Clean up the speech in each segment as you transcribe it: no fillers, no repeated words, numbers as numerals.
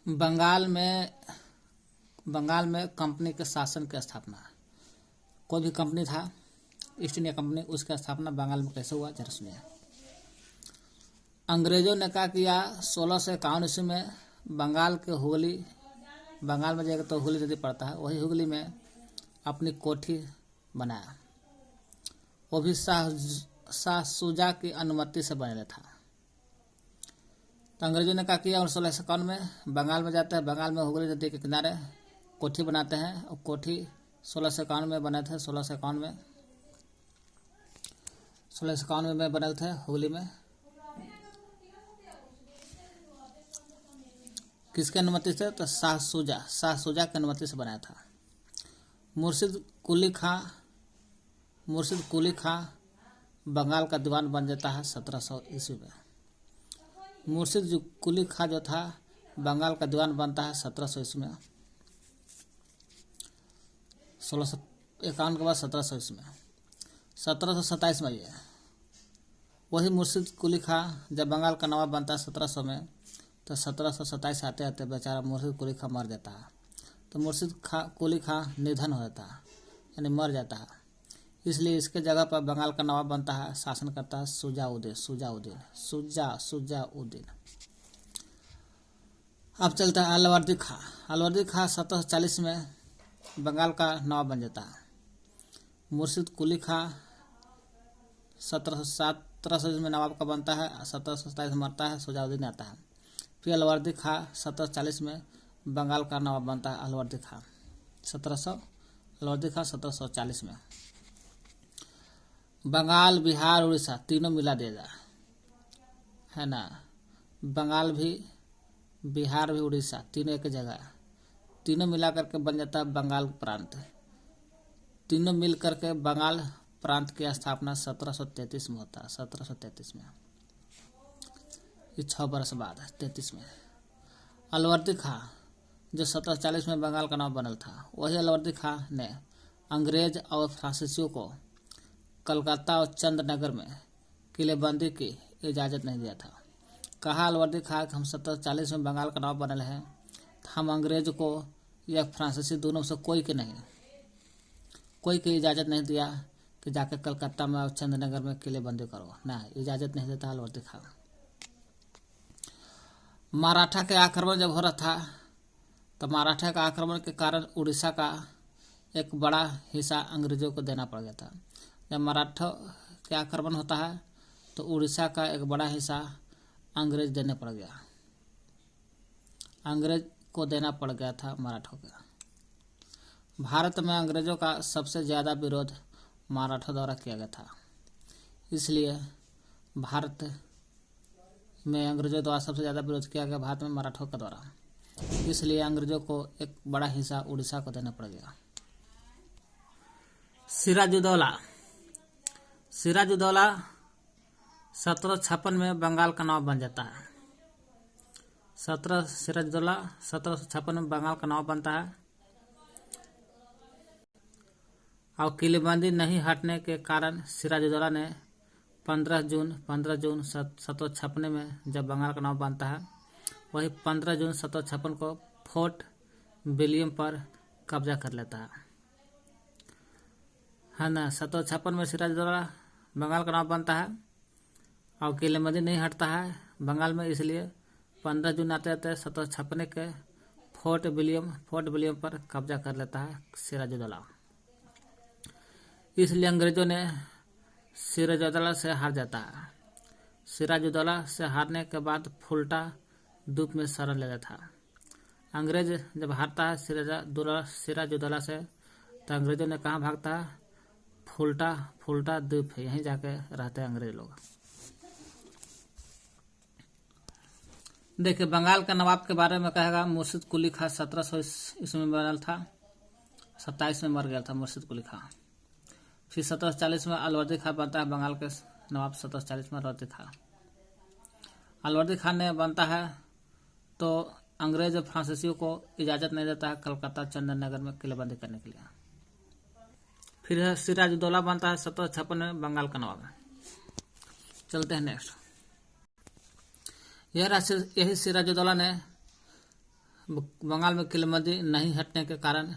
बंगाल में कंपनी के शासन की स्थापना। कोई भी कंपनी था, ईस्ट इंडिया कंपनी, उसका स्थापना बंगाल में कैसे हुआ जरा सुनिए। अंग्रेजों ने क्या किया, 1651 ईस्वी में बंगाल में जाएगा तो हुगली नदी पड़ता है, वही हुगली में अपनी कोठी बनाया। वो भी शाह शुजा की अनुमति से बने था। तो अंग्रेजों ने क्या किया, और 1651 में बंगाल में जाते हैं, बंगाल में हुगली नदी के किनारे कोठी बनाते हैं। और कोठी 1651 में बने थे, 1651 में बने थे हुगली में। किसके अनुमति से, तो शाह शुजा की अनुमति से बनाया था। मुर्शिद कुली खां बंगाल का दीवान बन जाता है 1700 ईस्वी में। मुर्शिद कुली खां जो था बंगाल का दीवान बनता है 1700 ईस्वी में, 1651 के बाद 1700 ईस्वी में। 1727 में ये वही मुर्शिद कुली खां जब बंगाल का नवाब बनता है 1700 में, तो 1727 आते आते बेचारा मुर्शिद कुली खां मर जाता है। तो मुर्शिद कुली खां निधन हो जाता है, यानी मर जाता है। इसलिए इसके जगह पर बंगाल का नवाब बनता है, शासन करता है शुजाउद्दीन। अब चलता है अलवर्दी खां। 1740 में बंगाल का नवाब बन जाता है। मुर्शिद कुली खां 1700 में नवाब का बनता है, 1727 में मरता है, शुजाउद्दीन आता है। फिर अलवर्दी खां 1740 में बंगाल का नवाब बनता है, अलवर्दी खां 1740 में। बंगाल, बिहार, उड़ीसा तीनों मिला देगा, है ना। बंगाल भी, बिहार भी, उड़ीसा तीनों एक जगह, तीनों मिला करके बन जाता है बंगाल प्रांत। तीनों मिल करके बंगाल प्रांत की स्थापना 1733 में होता है, 1733 में, ये 6 बरस बाद 33 में। अलवर्दी खां जो 1740 में बंगाल का नाम बनल था, वही अलवर्दी खां ने अंग्रेज और फ्रांसीसियों को कलकत्ता और चंदनगर में किलेबंदी की इजाज़त नहीं दिया था। कहा अलवर्दी खां कि हम 1740 में बंगाल का नाम बनल है, हम अंग्रेज को या फ्रांसीसी दोनों से कोई की इजाज़त नहीं दिया कि जाकर कलकत्ता में और चंदनगर में किलेबंदी करो, ना, इजाज़त नहीं देता अलवर्दी खां। मराठा के आक्रमण जब हो रहा था, तो मराठा का आक्रमण के कारण उड़ीसा का एक बड़ा हिस्सा अंग्रेजों को देना पड़ गया था। जब मराठा के आक्रमण होता है तो उड़ीसा का एक बड़ा हिस्सा अंग्रेज को देना पड़ गया था मराठों का। भारत में अंग्रेजों का सबसे ज़्यादा विरोध मराठों द्वारा किया गया था, इसलिए भारत में अंग्रेजों द्वारा सबसे ज़्यादा विरोध किया गया भारत में मराठों के द्वारा, इसलिए अंग्रेजों को एक बड़ा हिस्सा उड़ीसा को देना पड़ गया। सिराजुद्दौला 1756 में बंगाल का नवाब बन जाता है। सिराजुद्दौला 1756 में बंगाल का नवाब बनता है, और किलेबंदी नहीं हटने के कारण सिराजुद्दौला ने 15 जून 1756 में जब बंगाल का नवाब बनता है, वही 15 जून 1756 को फोर्ट विलियम पर कब्जा कर लेता है ना। 1756 में सिराजुद्दौला बंगाल का नवाब बनता है और किलेबंदी नहीं हटता है बंगाल में, इसलिए 15 जून आते आते 1756 के फोर्ट विलियम पर कब्जा कर लेता है सिराजुद्दौला। इसलिए अंग्रेजों ने सिराजुद्दौला से हार जाता है। सिराजुद्दौला से हारने के बाद फुल्टा द्वीप में शरण ले लेता है। अंग्रेज जब हारता है सिराजुद्दौला से, तो अंग्रेजों ने कहाँ भागता है, फुल्टा द्वीप है, यहीं जाके रहते हैं अंग्रेज लोग। देखिए बंगाल का नवाब के बारे में कहेगा, मुर्शिद कुली खां 1700 ईस्वी में बनल था, 27 में मर गया था मुर्शिद कुली खां। फिर 1740 में अलवर्दी खां बनता है बंगाल के नवाब, 1740 में अलवर्दी खां ने बनता है, तो अंग्रेज और फ्रांसीसियों को इजाज़त नहीं देता है कलकत्ता चंदननगर में किलेबंदी करने के लिए। फिर सिराजुद्दौला बनता है 1756 में बंगाल का नवाब। चलते हैं नेक्स्ट। यही सिराजुद्दौला ने बंगाल में किल्लमर्जी नहीं हटने के कारण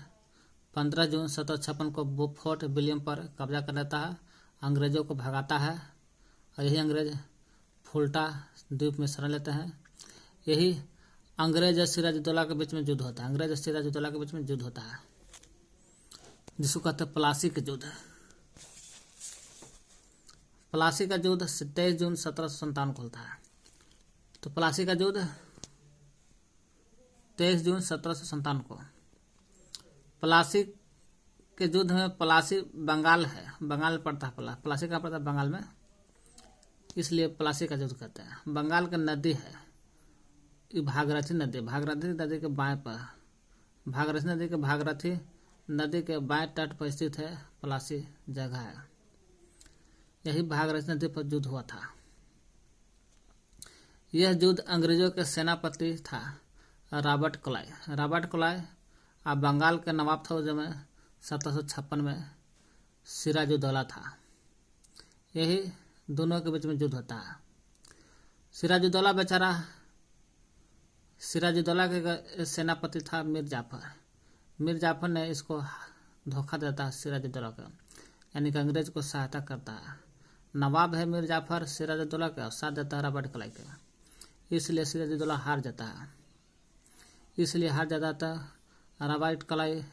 15 जून 1756 को फोर्ट विलियम पर कब्जा कर लेता है, अंग्रेजों को भगाता है और यही अंग्रेज फुल्टा द्वीप में शरण लेते हैं। यही अंग्रेज और सिराजुद्दौला के बीच में युद्ध होता है, अंग्रेज और सिराजुद्दौला के बीच में युद्ध होता है, जिसको कहते हैं प्लासी का युद्ध। प्लासी का युद्ध 23 जून 1757 को होता है। तो प्लासी का युद्ध 23 जून 1757 को। प्लासी के युद्ध में, प्लासी बंगाल है, बंगाल में पड़ता है, प्लासी कहाँ पड़ता है? बंगाल में, इसलिए प्लासी का युद्ध कहते हैं। बंगाल का नदी है भागीरथी नदी, भागीरथी नदी के बाएं पर, भागीरथी नदी के बाएं तट पर स्थित है प्लासी जगह है। यही भागीरथी नदी पर युद्ध हुआ था। यह युद्ध अंग्रेजों के सेनापति था रॉबर्ट क्लाइव और बंगाल के नवाब था उस समय 1756 में सिराजुद्दौला था। यही दोनों के बीच में युद्ध होता है। सिराजुद्दौला बेचारा, सिराजुद्दौला के सेनापति था मीर जाफर ने इसको धोखा देता है सिराजुद्दौला का, यानी कि अंग्रेज को सहायता करता है। नवाब है मीर जाफर सिराजुद्दौला का, साथ देता है रॉबर्ट क्लाइव का, इसलिए सिराजुद्दौला हार जाता है। रॉबर्ट क्लाइव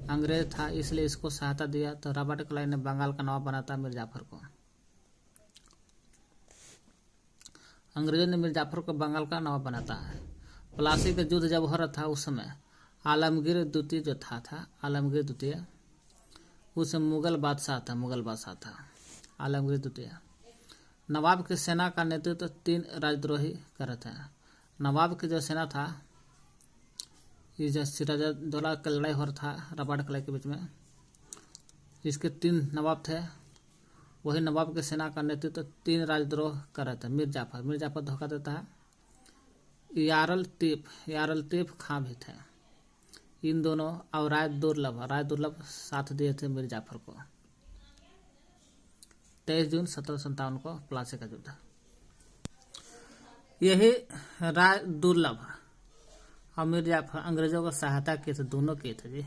अंग्रेज था, इसलिए इसको सहायता दिया, तो रॉबर्ट क्लाइव ने बंगाल का नवाब बनाता मीर जाफर को। अंग्रेजों ने मीर जाफर को बंगाल का नवाब बनाता है। प्लासी का युद्ध जब हो रहा था उस समय आलमगीर द्वितीय जो था आलमगीर द्वितीय, उस मुगल बादशाह था आलमगीर द्वितीय। नवाब की सेना का नेतृत्व 3 राजद्रोही कर रहे थे। नवाब की जो सेना था, ये जो सिराजुद्दौला का लड़ाई हो रहा था रॉबर्ट क्लाइव के बीच में, इसके 3 नवाब थे। वही नवाब की सेना का नेतृत्व 3 राजद्रोह कर रहे थे। मीर जाफर धोखा देता है। यार लतीफ खां भी थे, इन दोनों, और राय दुर्लभ साथ दिए थे मीर जाफर को। 23 जून 1757 को प्लासी का युद्ध। यही राय दुर्लभ और मीर जाफर अंग्रेजों को सहायता किए थे, दोनों किए थे जी,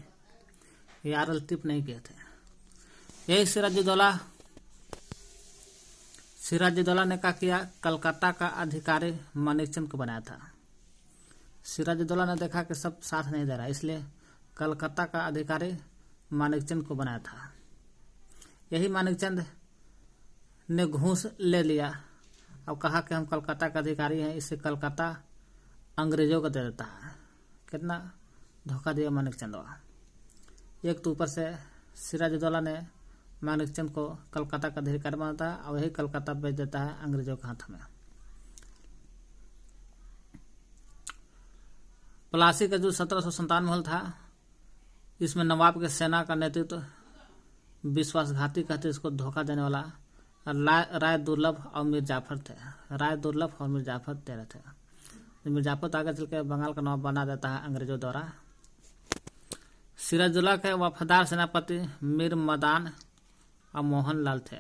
यार लतीफ नहीं किए थे। यही सिराजुद्दौला ने क्या किया? कलकत्ता का अधिकारी मानिकचंद को बनाया था। सिराजुद्दौला ने देखा कि सब साथ नहीं दे रहा, इसलिए कलकत्ता का अधिकारी मानिकचंद को बनाया था। यही मानिकचंद ने घूस ले लिया और कहा कि हम कलकत्ता का अधिकारी हैं, इससे कलकत्ता अंग्रेजों को दे देता है। कितना धोखा दिया मानिकचंद। एक तो ऊपर से सिराजुद्दौला ने मानिकचंद को कलकत्ता का अधिकारी बनाता है और यही कलकत्ता बेच देता है अंग्रेजों के हाथ में। प्लासी का जो 1757 में था, इसमें नवाब के सेना का नेतृत्व विश्वासघाती कहते, इसको धोखा देने वाला राय दुर्लभ और मीर जाफर थे। दे रहे थे। मीर जाफर तो आगे चल के बंगाल का नवाब बना देता है अंग्रेजों द्वारा। सिराजुद्दौला के वफादार सेनापति मीर मदान और मोहन लाल थे,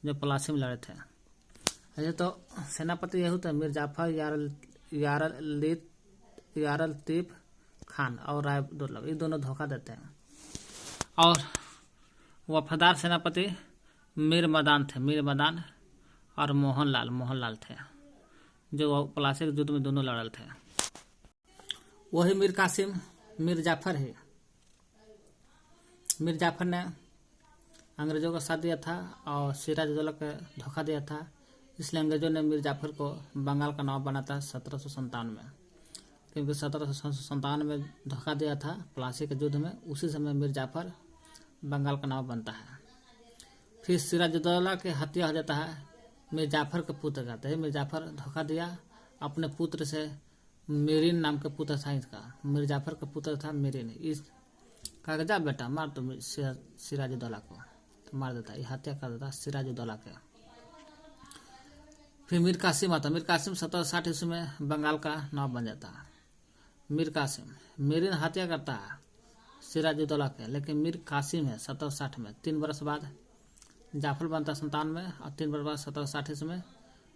जो प्लासी में लड़े थे। ऐसे तो सेनापति यही थे मीर जाफर, यार लतीफ खान और राय दुर्लभ, ये दोनों धोखा देते हैं। और वफादार सेनापति मीर मदान और मोहन लाल थे, जो प्लासी के युद्ध में दोनों लड़ल थे। वही मीर कासिम मीर जाफर ने अंग्रेजों का साथ दिया था और सिराजुद्दौला को धोखा दिया था, इसलिए अंग्रेजों ने मीर जाफर को बंगाल का नवाब बना था 1757 में। क्योंकि 1757 में धोखा दिया था प्लासी के युद्ध में, उसी समय मीर जाफर बंगाल का नवाब बनता है। फिर सिराजुद्दौला की हत्या हो जाता है मीर जाफर के पुत्र का। मीर जाफर धोखा दिया अपने पुत्र से, मीरिन नाम का पुत्र था इसका, मीर जाफर का पुत्र था मीरिन। इस कहा जा बेटा मार तो सिराजुद्दौला को, तो मार देता, ये हत्या कर देता सिराजुद्दौला के। फिर मीर कासिम 1760 ईस्वी में बंगाल का नवाब बन जाता है। मीर कासिम, मीरिन हत्या करता है सिराजुद्दौला के, लेकिन मीर कासिम है 1760 में। 3 वर्ष बाद जाफर बनता 57 में और 3 वर्ष बाद 1760 ईस्वी में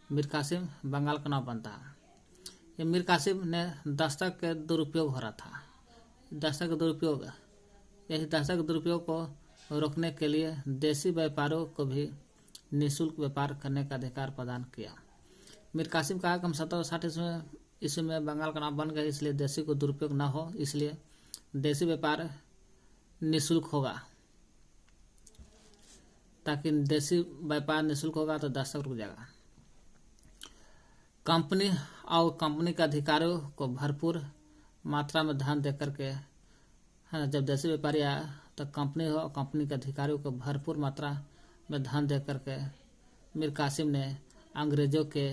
मीर कासिम बंगाल का नवाब बनता है। ये मीर कासिम ने दस्तक के दुरुपयोग हो रहा था। दस्तक का दुरुपयोग, यही दस्तक के दुरुपयोग को रोकने के लिए देसी व्यापारियों को भी निःशुल्क व्यापार करने का अधिकार प्रदान किया। मीर कासिम कहा कि हम 1760 ईस्वी में बंगाल का नाम बन गए, इसलिए देसी को दुरुपयोग न हो, इसलिए देसी व्यापार निःशुल्क होगा। ताकि देसी व्यापार निःशुल्क होगा तो दस्तक रुक जाएगा। कंपनी और कंपनी के अधिकारियों को भरपूर मात्रा में धन देकर के, है, जब देसी व्यापारी आया तो कंपनी और कंपनी के अधिकारियों को भरपूर मात्रा में धन देकर के मीर कासिम ने अंग्रेजों के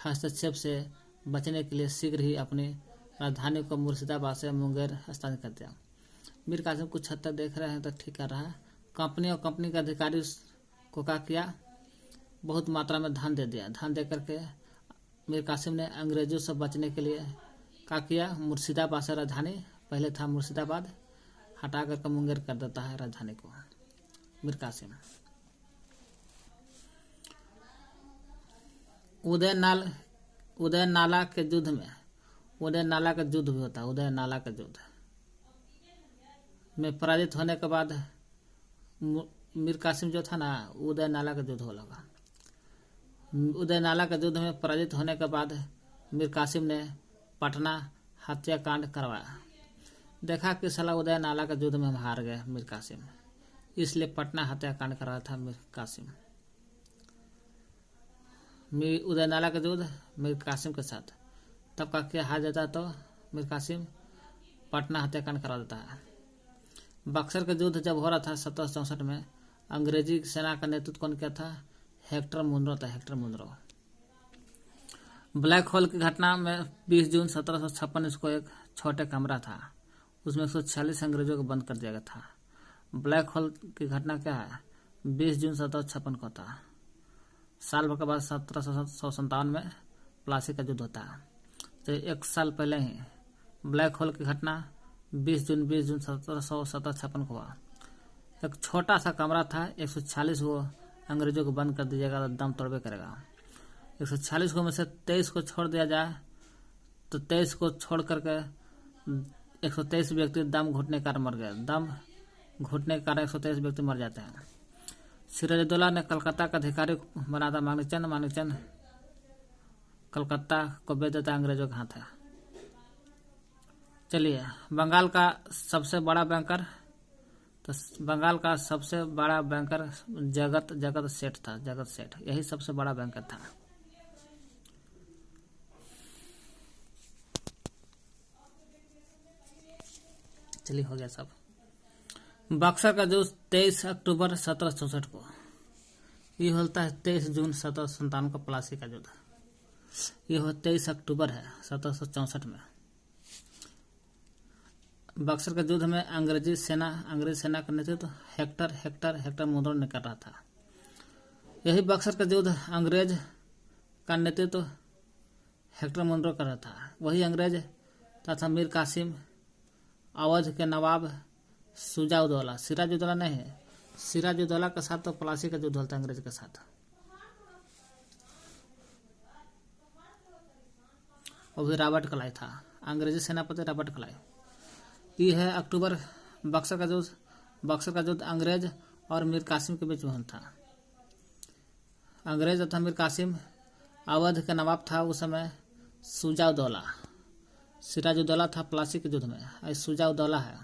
हस्तक्षेप से बचने के लिए शीघ्र ही अपनी राजधानी को मुर्शिदाबाद से मुंगेर स्थानांतरित कर दिया। मीर कासिम कुछ हद तक देख रहे हैं तो ठीक कर रहा है। कंपनी और कंपनी के अधिकारी को क्या किया, बहुत मात्रा में धन दे दिया। धन दे करके मीर कासिम ने अंग्रेजों से बचने के लिए क्या किया, मुर्शिदाबाद से राजधानी, पहले था मुर्शिदाबाद, हटा करके मुंगेर कर देता है राजधानी को मीर कासिम। उदय नाला के युद्ध में, उदय नाला का युद्ध भी होता है। उदय नाला का युद्ध में पराजित होने के बाद मीर कासिम जो था ना, उदय नाला का युद्ध हो लगा। उदय नाला के युद्ध में पराजित होने के बाद मीर कासिम ने पटना हत्याकांड करवाया। देखा कि साला उदय नाला के युद्ध में हम हार गए मीर कासिम, इसलिए पटना हत्याकांड करवाया था मीर कासिम। उदय नाला का युद्ध मीर कासिम के साथ, तब का क्या हार जाता तो मीर कासिम पटना हत्याकांड करा देता है। बक्सर का युद्ध जब हो रहा था 1764 में, अंग्रेजी सेना का नेतृत्व कौन किया था, हेक्टर मुनरो था। Hector Munro. ब्लैक होल की घटना में 20 जून 1756 को एक छोटे कमरा था, उसमें 146 अंग्रेजों को बंद कर दिया गया था। ब्लैक होल की घटना क्या है, 20 जून 1756 को था। साल भर के बाद 1757 में प्लासी का युद्ध होता है। तो एक साल पहले ही ब्लैक होल की घटना 20 जून 1756 को हुआ। एक छोटा सा कमरा था, 146 को अंग्रेजों को बंद कर दीजिएगा तो दम तोड़बे करेगा। 146 को में से 23 को छोड़ दिया जाए तो 23 को छोड़ करके 123 व्यक्ति दम घुटने के कारण मर गए। दम घुटने के कारण 123 व्यक्ति मर जाते हैं। सिराजुद्दौला ने कलकत्ता का अधिकारी बना था मानिकचंद। मानिकचंद कलकत्ता को बेच देता अंग्रेजों के हाथ है। चलिए, बंगाल का सबसे बड़ा बैंकर, तो बंगाल का सबसे बड़ा बैंकर जगत सेठ था। जगत सेठ यही सबसे बड़ा बैंकर था। चलिए, हो गया सब। बक्सर का युद्ध 23 अक्टूबर 1764 को, ये होता है 23 जून 1757 को प्लासी का युद्ध। ये हो 23 अक्टूबर है 1764 में। बक्सर के युद्ध में अंग्रेज सेना का नेतृत्व हेक्टर मुनरो ने कर रहा था। यही बक्सर का युद्ध अंग्रेज का नेतृत्व हेक्टर मुनरो कर रहा था। वही अंग्रेज तथा मीर कासिम, अवध के नवाब सिराजुद्दौला, सिराजुद्दौला नहीं है, सिराजुद्दौला के साथ तो प्लासी का युद्ध होता है अंग्रेज के साथ। और भी रॉबर्ट क्लाइव था, अंग्रेजी सेनापति रॉबर्ट क्लाइव। ये है अक्टूबर बक्सर का युद्ध। बक्सर का युद्ध अंग्रेज और मीर कासिम के बीच में था। अंग्रेज तथा मीर कासिम, अवध का नवाब था उस समय सिराजुद्दौला। सिराजुद्दौला था प्लासी के युद्ध में, सिराजुद्दौला है।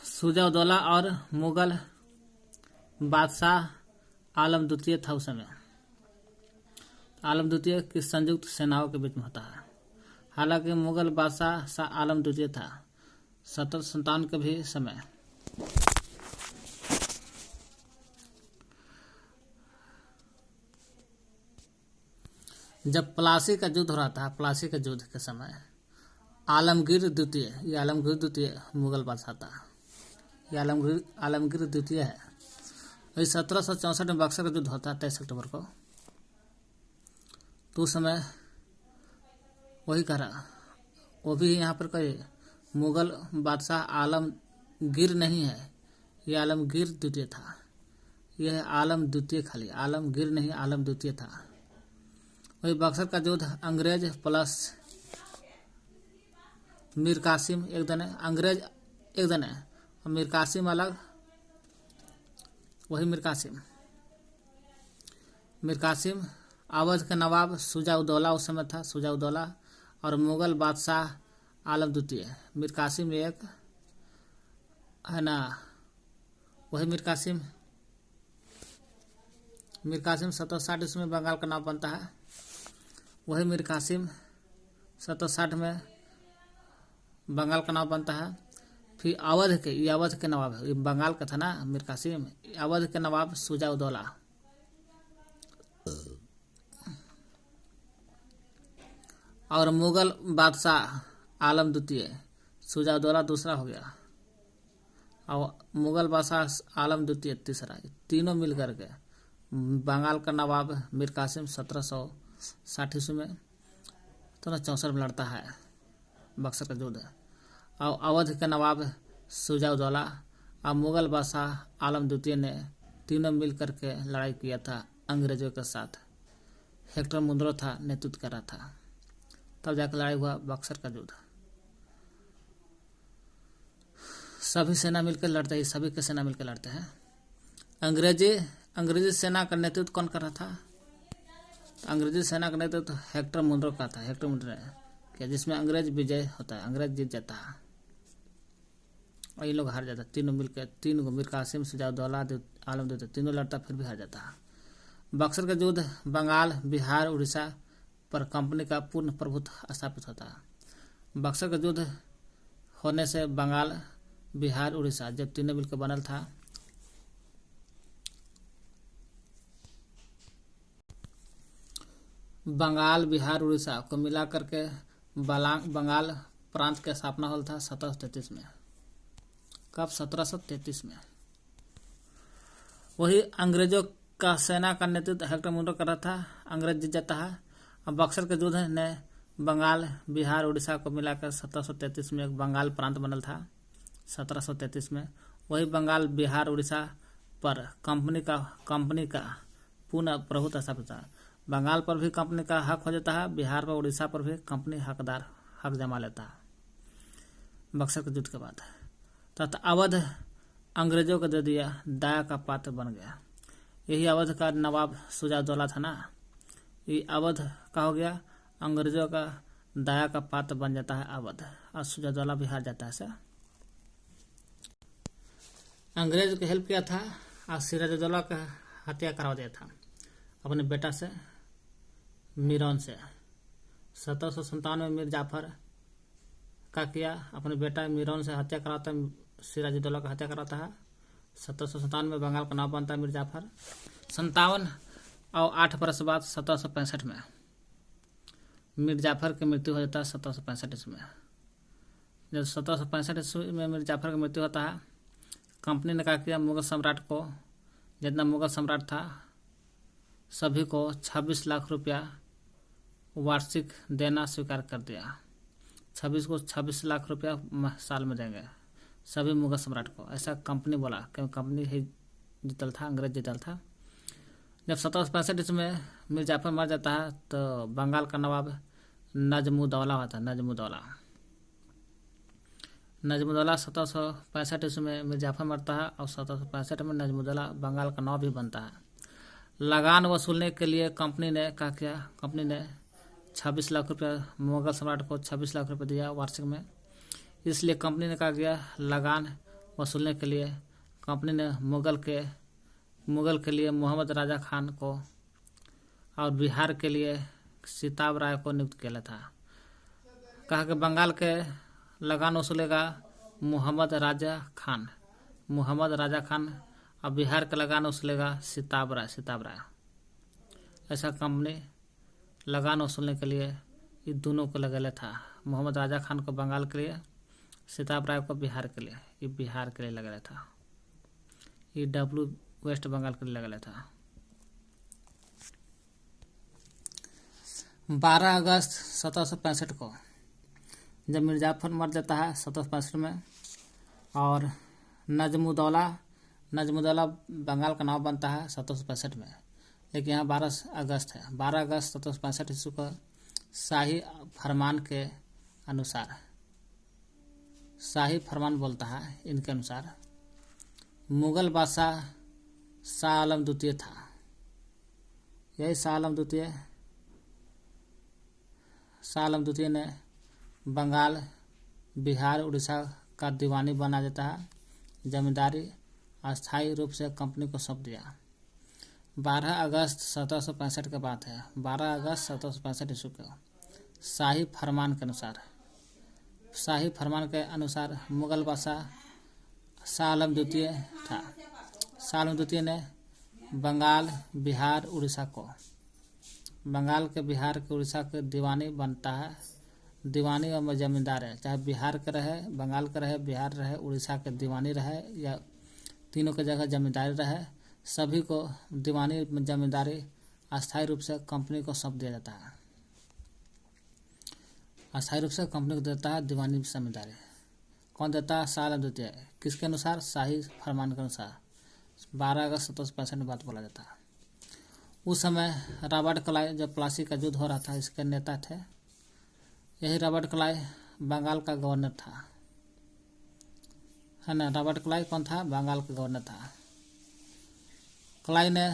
सिराजुद्दौला और मुगल बादशाह आलम द्वितीय था उस समय। आलम द्वितीय की संयुक्त सेनाओं के बीच में होता है। हालांकि मुगल बादशाह शाह आलम द्वितीय था 1757 के भी समय। जब प्लासी का युद्ध हो रहा था, प्लासी के युद्ध के समय आलमगीर द्वितीय मुगल बादशाह था। ये आलमगीर द्वितीय है। वही 1764 में बक्सर का युद्ध होता है 23 अक्टूबर को। तो उस समय वही कह रहा, वो भी यहाँ पर कहे मुगल बादशाह आलमगीर नहीं है, ये आलमगीर द्वितीय था। यह आलम द्वितीय, खाली आलमगीर नहीं, आलम द्वितीय था। वही बक्सर का युद्ध अंग्रेज प्लस मीर कासिम एक दिन है, अंग्रेज एक दिन है और मीर कासिम अलग। वही मीर कासिम अवध के नवाब शुजा-उद-दौला उस समय था, शुजा-उद-दौला और मुगल बादशाह आलम द्वितीय। मीर कासिम एक है ना, वही मीर कासिम 1760 ईस्वी में बंगाल का नाम बनता है। वही मीर कासिम 1760 में बंगाल का नाम बनता है। फिर ये अवध के नवाब है, ये बंगाल का था ना मीर कासिम, अवध के नवाब शुजा-उद-दौला और मुगल बादशाह आलम द्वितीय। शुजा-उद-दौला दूसरा हो गया और मुगल बादशाह आलम द्वितीय तीसरा। तीनों मिलकर के बंगाल का नवाब मीर कासिम 1760 ईस्वी में तो 64 में लड़ता है बक्सर का युद्ध। और अवध के नवाब शुजा-उद-दौला और मुगल बादशाह आलम द्वितीय ने तीनों मिल करके लड़ाई किया था अंग्रेजों के साथ। हेक्टर मुनरो था नेतृत्व कर रहा था, तब जाकर लड़ाई हुआ बक्सर का युद्ध। सभी सेना मिलकर लड़ते हैं, सभी के सेना मिलकर लड़ते हैं। अंग्रेजी सेना का नेतृत्व कौन कर रहा था? अंग्रेजी सेना का नेतृत्व हेक्टर मुनरो का था। हेक्टर मुनरो क्या, जिसमें अंग्रेज विजय होता है, अंग्रेज जीत जाता है और ये लोग हार जाता है। तीनों मिलकर, तीन को मीर कासिम, शुजा-उद-दौला, आलम द्वितीय तीनों लड़ता, फिर भी हार जाता है। बक्सर का युद्ध बंगाल, बिहार, उड़ीसा पर कंपनी का पूर्ण प्रभुत्व स्थापित होता है। बक्सर का युद्ध होने से बंगाल, बिहार, उड़ीसा जब तीनों मिलकर बनल था, बंगाल, बिहार, उड़ीसा को मिला करके बंगाल प्रांत की स्थापना होल था 1733 में। कब? 1733 में। वही अंग्रेजों का सेना का नेतृत्व हेक्टर मुनरो कर रहा था, अंग्रेज जीत जाता है। अब बक्सर के युद्ध ने बंगाल, बिहार, उड़ीसा को मिलाकर 1733 में एक बंगाल प्रांत बनल था 1733 में। वही बंगाल, बिहार, उड़ीसा पर कंपनी का पूर्ण प्रभुत्व स्थापित था। बंगाल पर भी कंपनी का हक हो जाता है, बिहार पर, उड़ीसा पर भी कंपनी हक जमा लेता है बक्सर के युद्ध के बाद। तथा अवध अंग्रेजों को दे दिया, दया का पात्र बन गया। यही अवध का नवाब शुजा-उद-दौला था ना, ये अवध का हो गया, अंग्रेजों का दया का पात्र बन जाता है अवध, और शुजा-उद-दौला भी हार जाता है। ऐसा अंग्रेज को हेल्प किया था और सिराजुद्दौला का हत्या करवा दिया था अपने बेटा से, मीरौन से। 1757 में मीर जाफर का किया, अपने बेटा मीरौन से हत्या कराता है, सिराजुद्दौला का हत्या कराता है। 1757 में बंगाल का नाम बनता है मीर जाफर। 57 और 8 बरस बाद 1765 में मीर जाफर की मृत्यु हो जाता है 1765 ईस्वी में। जब 1765 ईस्वी में मीर जाफर की मृत्यु होता है, कंपनी ने क्या किया, मुगल सम्राट को, जितना मुगल सम्राट था सभी को 26 लाख रुपया वार्षिक देना स्वीकार कर दिया। 26 लाख रुपया साल में देंगे सभी मुगल सम्राट को, ऐसा कंपनी बोला, क्योंकि कंपनी ही जीतल था, अंग्रेज जीतल था। जब 1765 ईस्वी में मीर जाफर मर जाता है तो बंगाल का नवाब नजमुद्दौला होता है। नजमुद्दौला 1765 ईस्वी में मीर जाफर मरता है और 1765 में नजमुद्दौला बंगाल का नवाब भी बनता है। लगान वसूलने के लिए कंपनी ने क्या किया, कंपनी ने 26 लाख रुपया मुगल सम्राट को 26 लाख रुपया दिया वार्षिक में। इसलिए कंपनी ने क्या किया, लगान वसूलने के लिए कंपनी ने मुगल के लिए मोहम्मद राजा खान को और बिहार के लिए सिताब राय को नियुक्त किया था। कहा कि बंगाल के लगान वसूलेगा मोहम्मद राजा खान और बिहार का लगान वसूलेगा सिताब राय। ऐसा कंपनी लगान वसूलने के लिए ये दोनों को लगेले था, मोहम्मद राजा खान को बंगाल के लिए, सिताब राय को बिहार के लिए। ये बिहार के लिए लगेला था, ये डब्लू वेस्ट बंगाल के लिए लगेला था। 12 अगस्त 1765 को जब मीर जाफर मर जाता है 1765 में, और नजमुद्दौला बंगाल का नाम बनता है 1765 में। लेकिन यहाँ 12 अगस्त है। 12 अगस्त 1765 ईस्वी को शाही फरमान के अनुसार, शाही फरमान बोलता है इनके अनुसार, मुगल बादशाह शाह आलम द्वितीय था, यही शाह आलम द्वितीय ने बंगाल, बिहार, उड़ीसा का दीवानी बना देता है। जमींदारी अस्थायी रूप से कंपनी को सौंप दिया। 12 अगस्त 1765 की बात है। 12 अगस्त 1765 ईस्वी को शाही फरमान के अनुसार, शाही फरमान के अनुसार मुगल बादशाह शाह आलम द्वितीय था। शाह आलम द्वितीय ने बंगाल, बिहार, उड़ीसा को, बंगाल के, बिहार के, उड़ीसा के दीवानी बनता है। दीवानी और जमींदार है, चाहे बिहार के रहे, बंगाल के रहे, बिहार रहे, उड़ीसा के दीवानी रहे या तीनों की जगह जमींदारी रहे, सभी को दीवानी जमींदारी अस्थायी रूप से कंपनी को सौंप दिया जाता है। अस्थायी रूप से कंपनी को देता है दीवानी जमींदारी। कौन देता है? शाह आलम द्वितीय। किसके अनुसार? शाही फरमान के अनुसार। 12 अगस्त 1765 में बात बोला जाता है। उस समय रॉबर्ट क्लाइव, जब प्लासी का युद्ध हो रहा था, इसके नेता थे। यही रॉबर्ट क्लाइव बंगाल का गवर्नर था, है ना। रॉबर्ट क्लाइव कौन था? बंगाल का गवर्नर था। क्लाइव ने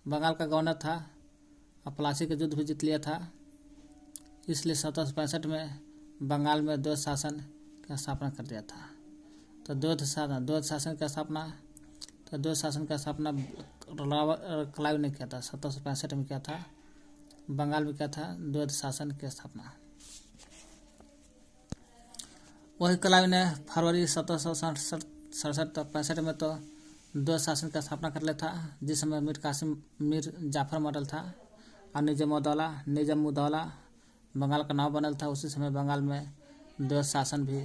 बंगाल का गवर्नर था और प्लासी का युद्ध भी जीत लिया था। इसलिए 1765 में बंगाल में द्वैत शासन की स्थापना कर दिया था। तो द्वैत शासन की स्थापना क्लाइव ने किया था। 1765 में किया था, बंगाल में किया था द्वैत शासन की स्थापना। वही क्लाइव ने फरवरी 1767 में तो द्वैत शासन की स्थापना कर लिया था, जिस समय मीर जाफर मॉडल था और निजामुद्दौला बंगाल का नाम बनल था। उसी समय बंगाल में द्वैत शासन भी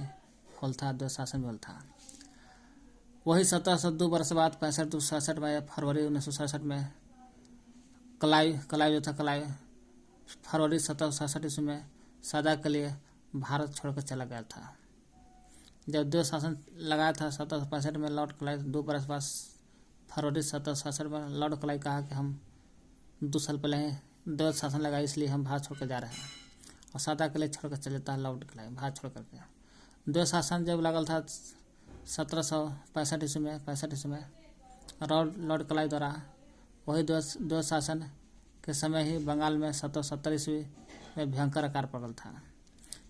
होल था। वही 1702 वर्ष बाद 65-67 में, फरवरी 1967 में क्लाइव फरवरी 1767 ईस्वी में सदा के लिए भारत छोड़कर चला गया था। जब द्वैत शासन लगाया था 1765 में, लॉर्ड क्लाइव 2 बरस बाद फरवरी 1767 में लॉर्ड क्लाइव कहा कि हम 2 साल पहले द्वैत शासन लगाया, इसलिए हम भारत छोड़कर जा रहे हैं, और सदा के लिए छोड़कर चले जाता है लॉर्ड क्लाइव भारत छोड़ करके। द्वैत शासन जब लगल था 1765 ईस्वी में लॉर्ड क्लाइव द्वारा, वही द्वैत शासन के समय ही बंगाल में 1770 ईस्वी में भयंकर आकार पकड़ था।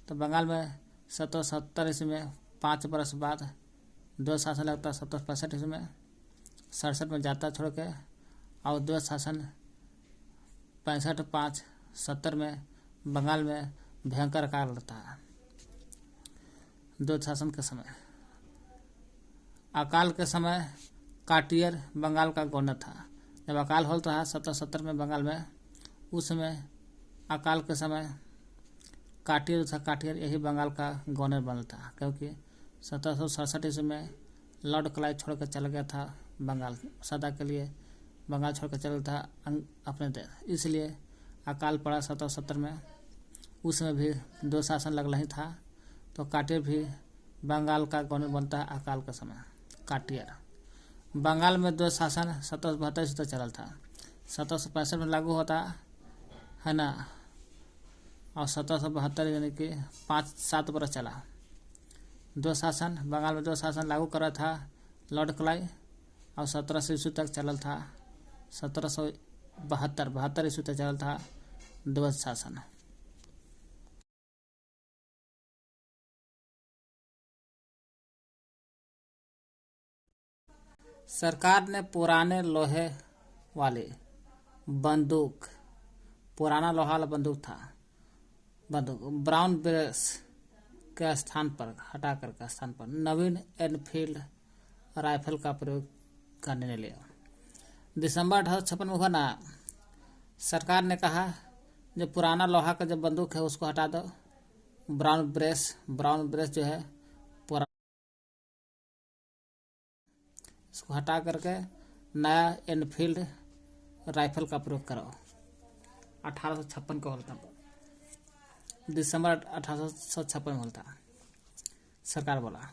तो बंगाल में 1770 ईस्वी में 5 बरस बाद द्वैत शासन लगता है। 1765 ईस्वी में 67 में जाता छोड़ के, और द्वैत शासन 65-5-70 में बंगाल में भयंकर आकार लगता है। द्वैत शासन के समय, अकाल के समय काटियर बंगाल का गवर्नर था। जब अकाल होता रहा 1770 में बंगाल में, उस समय अकाल के समय काटियर यही बंगाल का गवर्नर बनल था, क्योंकि 1767 ईस्वी में लॉर्ड क्लाइव छोड़कर चला गया था बंगाल, सदा के लिए बंगाल छोड़कर चला गया था अपने देश, इसलिए अकाल पड़ा 1770 में। उसमें भी दो शासन लगल ही था, तो काटियर भी बंगाल का गवर्नर बनता है अकाल के समय। काटियर बंगाल में दो शासन 1772 से चलल था, 1765 में लागू होता है ना, और 1772 यानी कि 5-7 बरस चला। दो शासन बंगाल में दो शासन लागू करा था लॉर्ड क्लाइव, और 1700 ईस्वी तक चलल था। 1772 ईस्वी तक चलल था द्वैत शासन। सरकार ने पुराने लोहे वाली बंदूक, पुराना लोहा वाला बंदूक था, ब्राउन ब्रेस के स्थान पर हटा कर के स्थान पर नवीन एनफील्ड राइफल का प्रयोग करने ने लिया। दिसंबर 1856 में हुआ ना, सरकार ने कहा जो पुराना लोहा का जो बंदूक है उसको हटा दो, ब्राउन ब्रेस जो है पुराना, इसको हटा करके नया एनफील्ड राइफल का प्रयोग करो। 1856 का होता, दिसंबर 1856 में होता, सरकार बोला।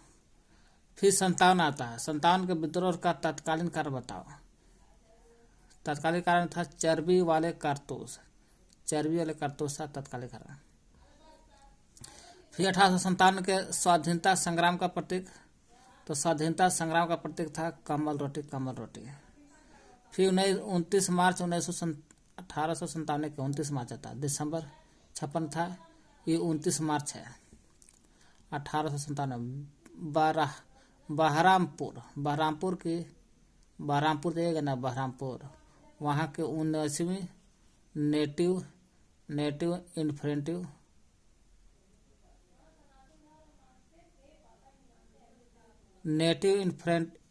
फिर 57 आता है, 57 के विद्रोह का तत्कालीन कारण बताओ। तत्कालीन कारण था चर्बी वाले कारतूस, चर्बी वाले कारतूस था तत्कालीन कारण। फिर 1857 के स्वाधीनता संग्राम का प्रतीक, तो स्वाधीनता संग्राम का प्रतीक था कमल रोटी, कमल रोटी। फिर 29 मार्च 1857 के 29 मार्च था, दिसंबर 56 था, ये 29 मार्च है 1857। बहरामपुर, बहरामपुर देगा ना, बहरामपुर, वहाँ के 19वीं नेटिव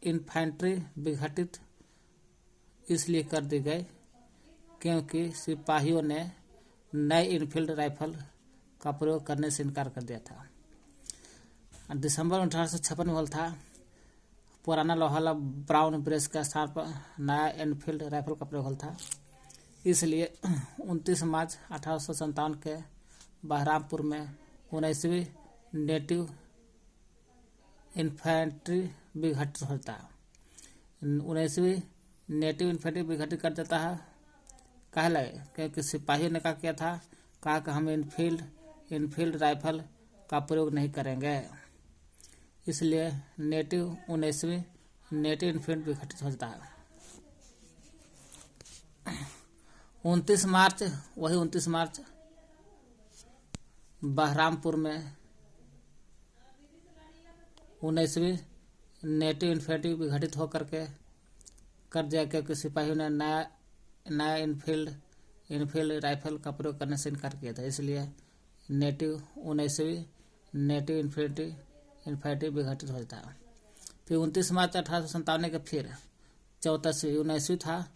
इन्फेंट्री विघटित इसलिए कर दी गई क्योंकि सिपाहियों ने नए इनफील्ड राइफल का प्रयोग करने से इनकार कर दिया था। दिसंबर 1856 में था पुराना लोहाला ब्राउन ब्रेस का स्थान पर नया एनफील्ड राइफल का प्रयोग था। इसलिए 29 मार्च 1857 के बहरामपुर में 19वीं नेटिव इन्फेंट्री विघटित होता है। 19वीं नेटिव इन्फेंट्री विघटित कर देता है, कहे लगे क्योंकि सिपाहियों ने क्या किया था, कहा कि हम इनफील्ड राइफल का प्रयोग नहीं करेंगे, इसलिए 19वीं नेटिव इन्फेंट्री विघटित होता है। 29 मार्च बहरामपुर में 19वीं नेटिव इन्फेंट्री विघटित होकर के कर दिया क्योंकि सिपाहियों ने नया इनफील्ड राइफल का प्रयोग करने से इनकार किया था, इसलिए 19वीं नेटिव इन्फेंट्री विघटित होता है। फिर 29 मार्च 1857 के फिर 19वीं था,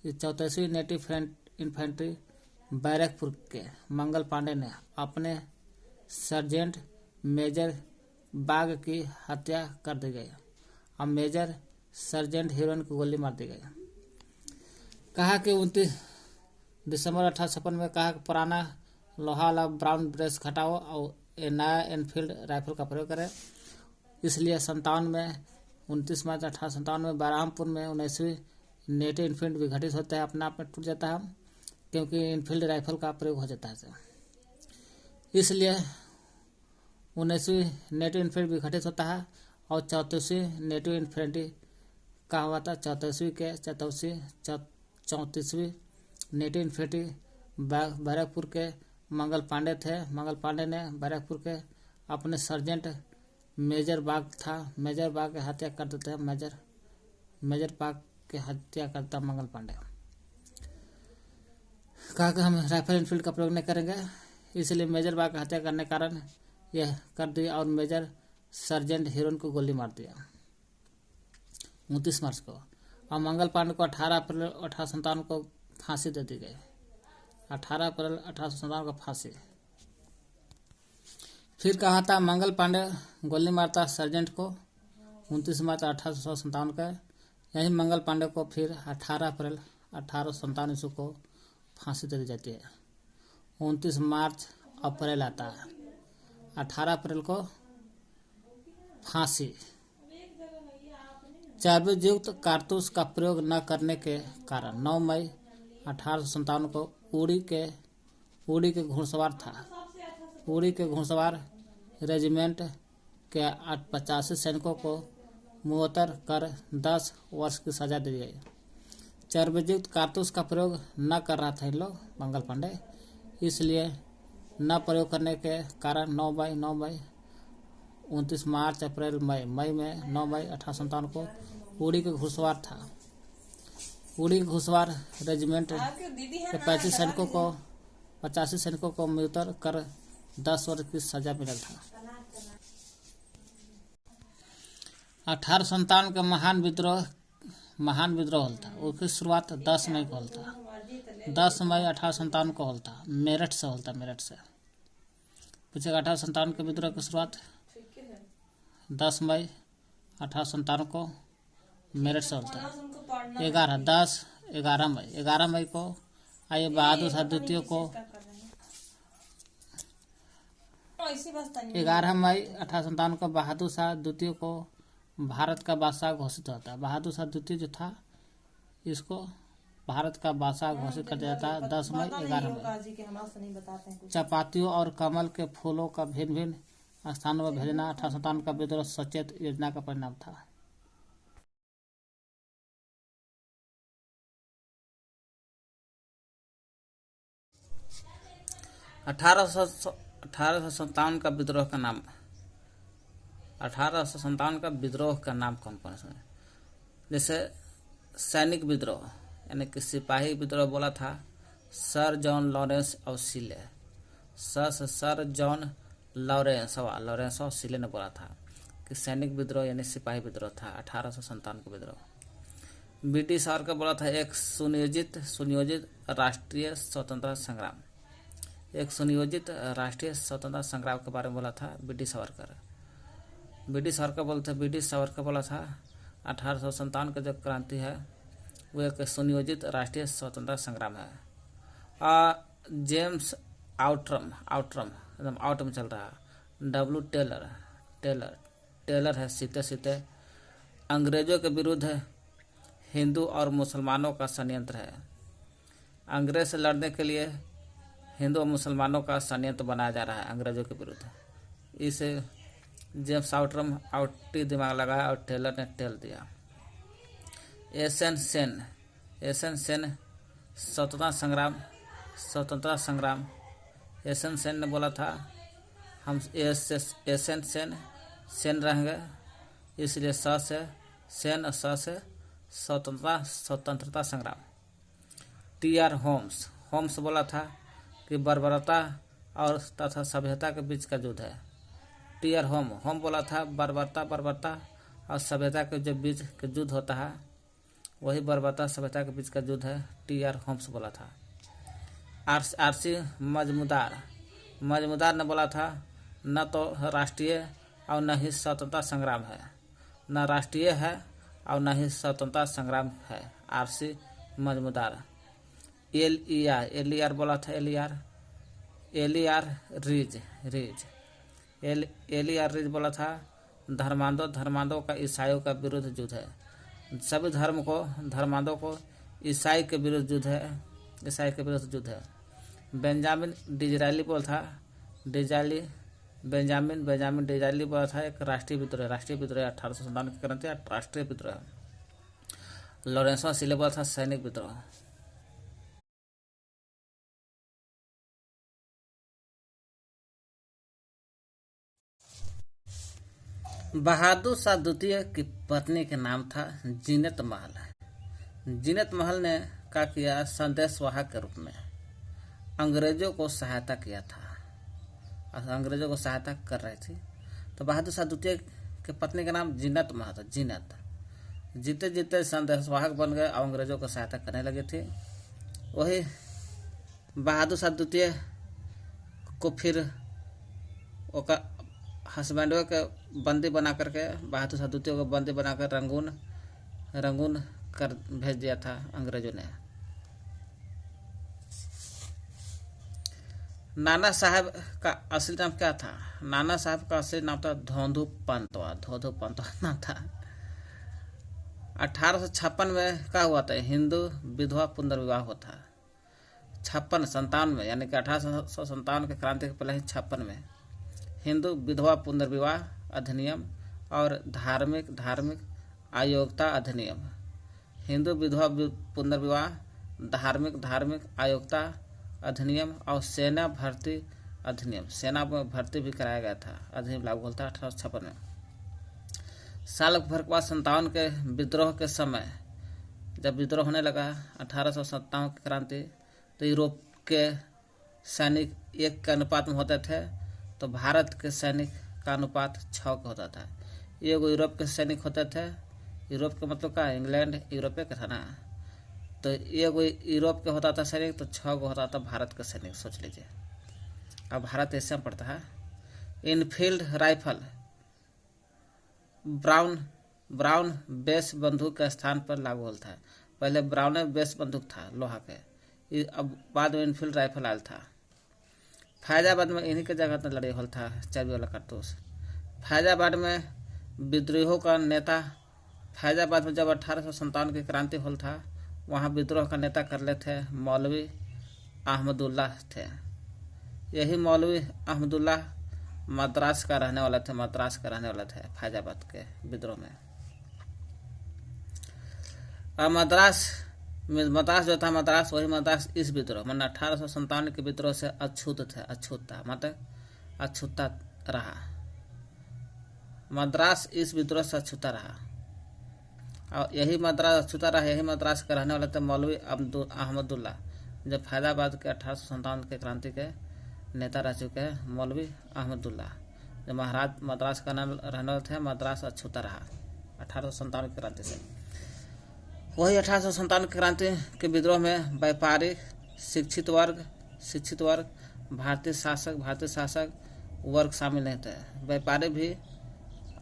34वीं नेटिव इन्फेंट्री बैरकपुर के मंगल पांडे ने अपने सर्जेंट मेजर बाग की हत्या कर दी गई और मेजर सर्जेंट हीरोइन को गोली मार दी गई। कहा कि 29 दिसंबर 1856 में कहा कि पुराना लोहा वाला ब्राउन ब्रेस हटाओ और नया एनफील्ड राइफल का प्रयोग करें। इसलिए 29 मार्च 1857 में बहरामपुर में 19वीं नेटिव इन्फील्ड विघटित होता है, अपने आप में टूट जाता है क्योंकि इनफील्ड राइफल का प्रयोग हो जाता है। इसलिए 19वीं नेटिव इन्फेंट्री विघटित होता है और 34वीं नेटिव इन्फेंट्री का हुआ था। 34वीं नेटिव इन्फेंट्री बैरकपुर के मंगल पांडे थे। मंगल पांडे ने बैरकपुर के अपने सर्जेंट मेजर बाग की हत्या कर देते हैं। मेजर बाग की हत्या करता मंगल पांडे, कहा कि हम राइफल इनफील्ड का प्रयोग नहीं करेंगे, इसलिए मेजर बाग की हत्या करने के कारण यह कर दिया और मेजर सर्जेंट हीरोइन को गोली मार दिया 29 मार्च को। और मंगल पांडे को 18 अप्रैल 1857 को फांसी दे दी गई। 18 अप्रैल 1857 को फांसी। फिर कहा था मंगल पांडे गोली मारता सर्जेंट को 29 मार्च 1857 का। यही मंगल पांडे को फिर 18 अप्रैल 1857 को फांसी दे दी जाती है। 29 मार्च अप्रैल आता है, 18 अप्रैल को फांसी। चर्बीयुक्त कारतूस का प्रयोग न करने के कारण 9 मई 1857 को उड़ी के घुड़सवार रेजिमेंट के 85 सैनिकों को मुअत्तर कर 10 वर्ष की सजा दी गई। चर्बीयुक्त कारतूस का प्रयोग न कर रहा था इन लोग मंगल पांडे, इसलिए न प्रयोग करने के कारण 9 मई 29 मार्च अप्रैल मई में 9 मई 1857 को उड़ी के घुड़सवार रेजिमेंट के 85 सैनिकों को मुअत्तर कर 10 वर्ष की सजा मिला था। 1857 का महान विद्रोह होता, उसकी शुरुआत 10 मई को होता। 10 मई 1857 को होता, मेरठ से पूछेगा 1857 के विद्रोह की शुरुआत 10 मई 1857 को मेरठ से होता है। 11 मई को आइए बहादुर शाह द्वितीय को 11 मई 1857 को बहादुर शाह द्वितीय को भारत का बादशाह घोषित होता है। बहादुर शाह द्वितीय जो था इसको भारत का बादशाह घोषित कर दिया जाता है 10 मई 11 में। चपातियों और कमल के फूलों का भिन्न भिन्न स्थानों में भेजना 1857 का विद्रोह सचेत योजना का परिणाम था। अठारह सौ सत्तावन का विद्रोह का नाम 1857 का विद्रोह का नाम कौन कौन सा है? जैसे सैनिक विद्रोह यानी कि सिपाही विद्रोह बोला था सर जॉन लॉरेंस और सीले। सर जॉन लॉरेंस और सीले ने बोला था कि सैनिक विद्रोह यानी सिपाही विद्रोह था 1857 का विद्रोह। ब्रिटिश सरकार का बोला था एक सुनियोजित राष्ट्रीय स्वतंत्रता संग्राम। एक सुनियोजित राष्ट्रीय स्वतंत्रता संग्राम के बारे में बोला था ब्रिटिश सरकार बोला था 1857 का जो क्रांति है वो एक सुनियोजित राष्ट्रीय स्वतंत्रता संग्राम है। जेम्स आउटरम एकदम आउट में चल रहा है। डब्ल्यू टेलर है सीते अंग्रेजों के विरुद्ध हिंदू और मुसलमानों का षड्यंत्र है। अंग्रेज से लड़ने के लिए हिंदू और मुसलमानों का षड्यंत्र बनाया जा रहा है अंग्रेजों के विरुद्ध। इसे जेम्स आउटी दिमाग लगाया और टेलर ने टेल दिया। एसएन सेन स्वतंत्रता संग्राम एसएन सेन ने बोला था हम एसएन सेन रहेंगे इसलिए सेन और से स्वतंत्रता संग्राम। टीआर होम्स बोला था कि बर्बरता और तथा सभ्यता के बीच का युद्ध है। टीआर होम बोला था बर्बरता और सभ्यता के जो बीच का युद्ध होता है वही बर्बरता सभ्यता के बीच का युद्ध है। टीआर होम्स बोला था। आरसी मजमुदार ने बोला था न तो राष्ट्रीय और न ही स्वतंत्रता संग्राम है, न राष्ट्रीय है और न ही स्वतंत्रता संग्राम है। आरसी मजमुदार। एलियार बोला था एलियार रीज बोला था धर्मांधों का ईसाइयों का विरुद्ध युद्ध है। सभी धर्मांधों को ईसाई के विरुद्ध युद्ध है। बेंजामिन डिज़रायली बोला था बेंजामिन डिज़रायली बोला था एक राष्ट्रीय विद्रोह 1857 की क्रांति राष्ट्रीय विद्रोह। लॉरेंसो सीले बोला था सैनिक विद्रोह। बहादुर शाह द्वितीय की पत्नी के नाम था जीनत महल ने क्या किया संदेशवाहक के रूप में अंग्रेजों को सहायता किया था। अंग्रेजों को सहायता कर रही थी तो बहादुर शाह द्वितीय के पत्नी का नाम जीनत महल था। जीते संदेशवाहक बन गए और अंग्रेजों को सहायता करने लगे थे। वही बहादुर शाह द्वितीय को फिर हस्बैंडों के बंदी बना करके बहादुर शाह द्वितीय को बंदी बनाकर रंगून कर भेज दिया था अंग्रेजों ने। नाना साहब का असली नाम क्या था? नाना साहब का असली नाम था धोंधू पंतवा नाम था। 1856 में क्या हुआ था? हिंदू विधवा पुनर्विवाह होता 57 में यानी कि 1857 के क्रांति के पहले ही 56 में हिंदू विधवा पुनर्विवाह अधिनियम और धार्मिक अयोग्यता अधिनियम। हिंदू विधवा पुनर्विवाह धार्मिक अयोग्यता अधिनियम और सेना भर्ती अधिनियम। सेना में भर्ती भी कराया गया था। अधिनियम लागू होता है 1856 में। साल भर के बाद 57 के विद्रोह के समय जब विद्रोह होने लगा 1857 की क्रांति तो यूरोप के सैनिक 1 के अनुपात में होते थे तो भारत के सैनिक का अनुपात 6 का होता था। एगो यूरोप के सैनिक होते थे। यूरोप के मतलब क्या? इंग्लैंड यूरोपीय का था ना। तो एगो यूरोप के होता था सैनिक तो 6 को होता था भारत का सैनिक। सोच लीजिए। अब भारत एशिया में पड़ता है। इनफील्ड राइफल ब्राउन बेस बंदूक के स्थान पर लागू होता है। पहले ब्राउन बेस बंदूक था लोहा के, अब बाद में इनफील्ड राइफल आयल था। फैजाबाद में इन्हीं के जगह पर लड़े होल था चाबी वाला कारतूस। फैजाबाद में विद्रोहों का नेता फैजाबाद में जब 1857 की क्रांति होल था वहाँ विद्रोह का नेता कर ले थे मौलवी अहमदुल्लाह थे। यही मौलवी अहमदुल्लाह मद्रास का रहने वाला थे, मद्रास का रहने वाला थे फैजाबाद के विद्रोह में। और मद्रास जो था, मद्रास वही मद्रास इस विद्रोह मतलब 1857 के विद्रोह से अछूत थे, अछूत था मतलब अछूता रहा। मद्रास इस विद्रोह से अछूता रहा और यही मद्रास अछूता रहा। यही मद्रास का रहने वाले थे मौलवी अहमदुल्लाह, जो फैजाबाद के 1857 के क्रांति के नेता रह चुके हैं। मौलवी अहमदुल्लाह जो महाराज मद्रास का रहने वाले थे, मद्रास अछूता रहा 1857 की क्रांति से। वही 1857 की क्रांति के विद्रोह में व्यापारी, शिक्षित वर्ग, भारतीय शासक वर्ग शामिल नहीं थे। व्यापारी भी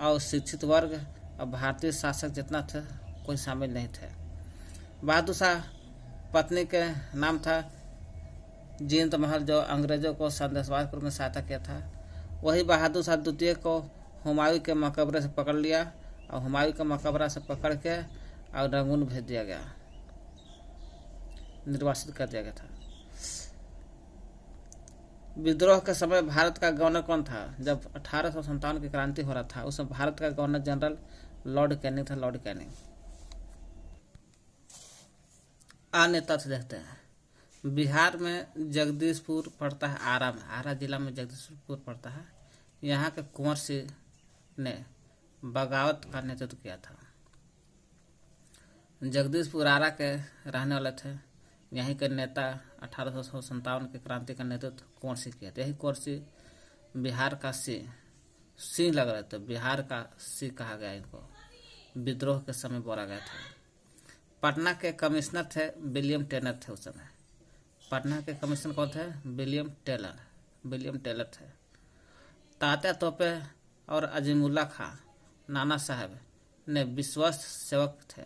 और शिक्षित वर्ग और भारतीय शासक जितना थे कोई शामिल नहीं थे। बहादुर शाह पत्नी के नाम था जीनत महल, जो अंग्रेजों को संदेशवाहक के रूप में सहायता किया था। वही बहादुर शाह द्वितीय को हुमायूं के मकबरे से पकड़ लिया और हुमायूं के मकबरा से पकड़ के और रंगून भेज दिया गया, निर्वासित कर दिया गया था। विद्रोह के समय भारत का गवर्नर कौन था? जब 1857 की क्रांति हो रहा था उस समय भारत का गवर्नर जनरल लॉर्ड कैनिंग था, लॉर्ड कैनिंग। अन्य तथ्य देखते हैं। बिहार में जगदीशपुर पड़ता है आरा में, आरा जिला में जगदीशपुर पड़ता है। यहाँ के कुंवर सिंह ने बगावत का नेतृत्व किया था। जगदीशपुर आरा के रहने वाले थे। यहीं के नेता 1857 के क्रांति का नेतृत्व कुंवर सिंह किया था। यही कुंवर सिंह बिहार का सिंह लग रहे थे, बिहार का सिंह कहा गया इनको। विद्रोह के समय बोला गया था। पटना के कमिश्नर थे विलियम टेलर थे उस समय। पटना के कमिश्नर कौन थे? विलियम टेलर थे। तात्या तोपे और अजीमुल्ला खां नाना साहब ने विश्वस्त सेवक थे।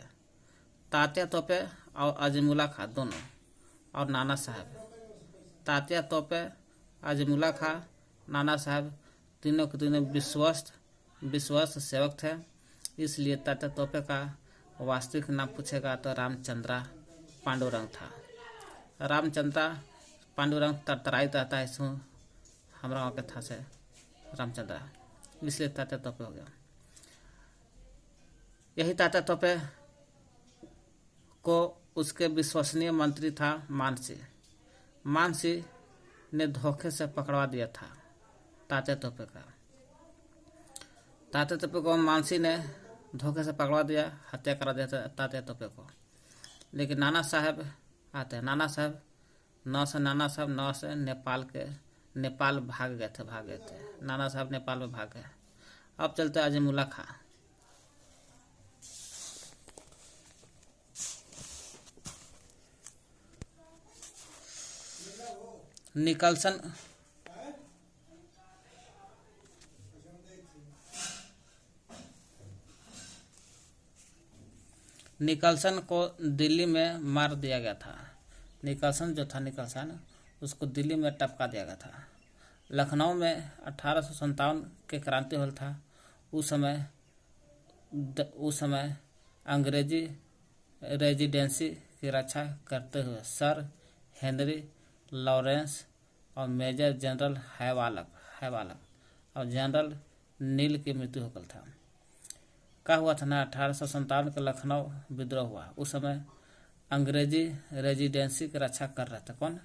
तात्या तोपे और अजीमुल्ला खां दोनों और नाना साहब, तात्या तोपे, अजीमुल्ला खां, नाना साहब तीनों के तीनों विश्वस्त सेवक थे। इसलिए तात्या तोपे का वास्तविक नाम पूछेगा तो रामचंद्रा पांडुरंग था। रामचंद्रा पांडुरंग तरतराई रहता है इसमें हमारा गाँव के था से रामचंद्रा, इसलिए तात्या तोपे हो गया। यही तात्या तोपे को उसके विश्वसनीय मंत्री था मानसिंह ने धोखे से पकड़वा दिया था तात्या तोपे को मानसिंह ने धोखे से पकड़वा दिया, हत्या करा दिया था तात्या तोपे को। लेकिन नाना साहब आते हैं, नाना साहब नौ से नेपाल भाग गए थे। नाना साहब नेपाल में भाग गए। अब चलते अजीमुल्ला खां। निकलसन को दिल्ली में मार दिया गया था। निकलसन उसको दिल्ली में टपका दिया गया था। लखनऊ में 1857 के क्रांति हुआ था। उस समय अंग्रेजी रेजिडेंसी की रक्षा करते हुए सर हेनरी लॉरेंस और मेजर जनरल हैवालक और जनरल नील की मृत्यु हो गई था। क्या हुआ था ना, 1857 के लखनऊ विद्रोह हुआ। उस समय अंग्रेजी रेजिडेंसी की रक्षा कर रहे थे। कौन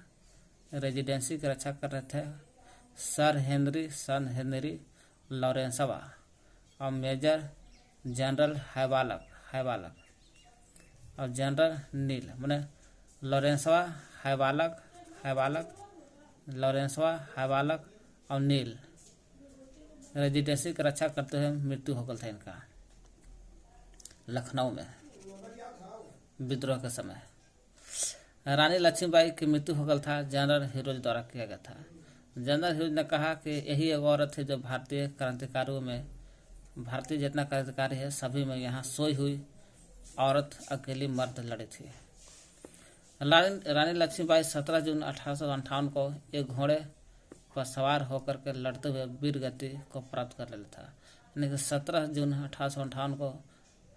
रेजिडेंसी की रक्षा कर रहे थे? सर हेनरी लॉरेंसवा और मेजर जनरल हैवालक और जनरल नील, मैंने लॉरेंसवा हैवालक और नील रेजिडेंसी की रक्षा करते हुए मृत्यु हो गई था इनका लखनऊ में विद्रोह के समय। रानी लक्ष्मीबाई की मृत्यु हो गई था, जनरल हीरोज द्वारा किया गया था। जनरल हीरोज ने कहा कि यही एक औरत है जो भारतीय क्रांतिकारियों में, भारतीय जितना क्रांतिकारी है सभी में यहाँ सोई हुई औरत अकेली मर्द लड़ी थी। रानी लक्ष्मीबाई 17 जून 1858 को एक घोड़े पर सवार होकर के लड़ते हुए वीर गति को प्राप्त कर लेता था। यानी कि 17 जून 1858 को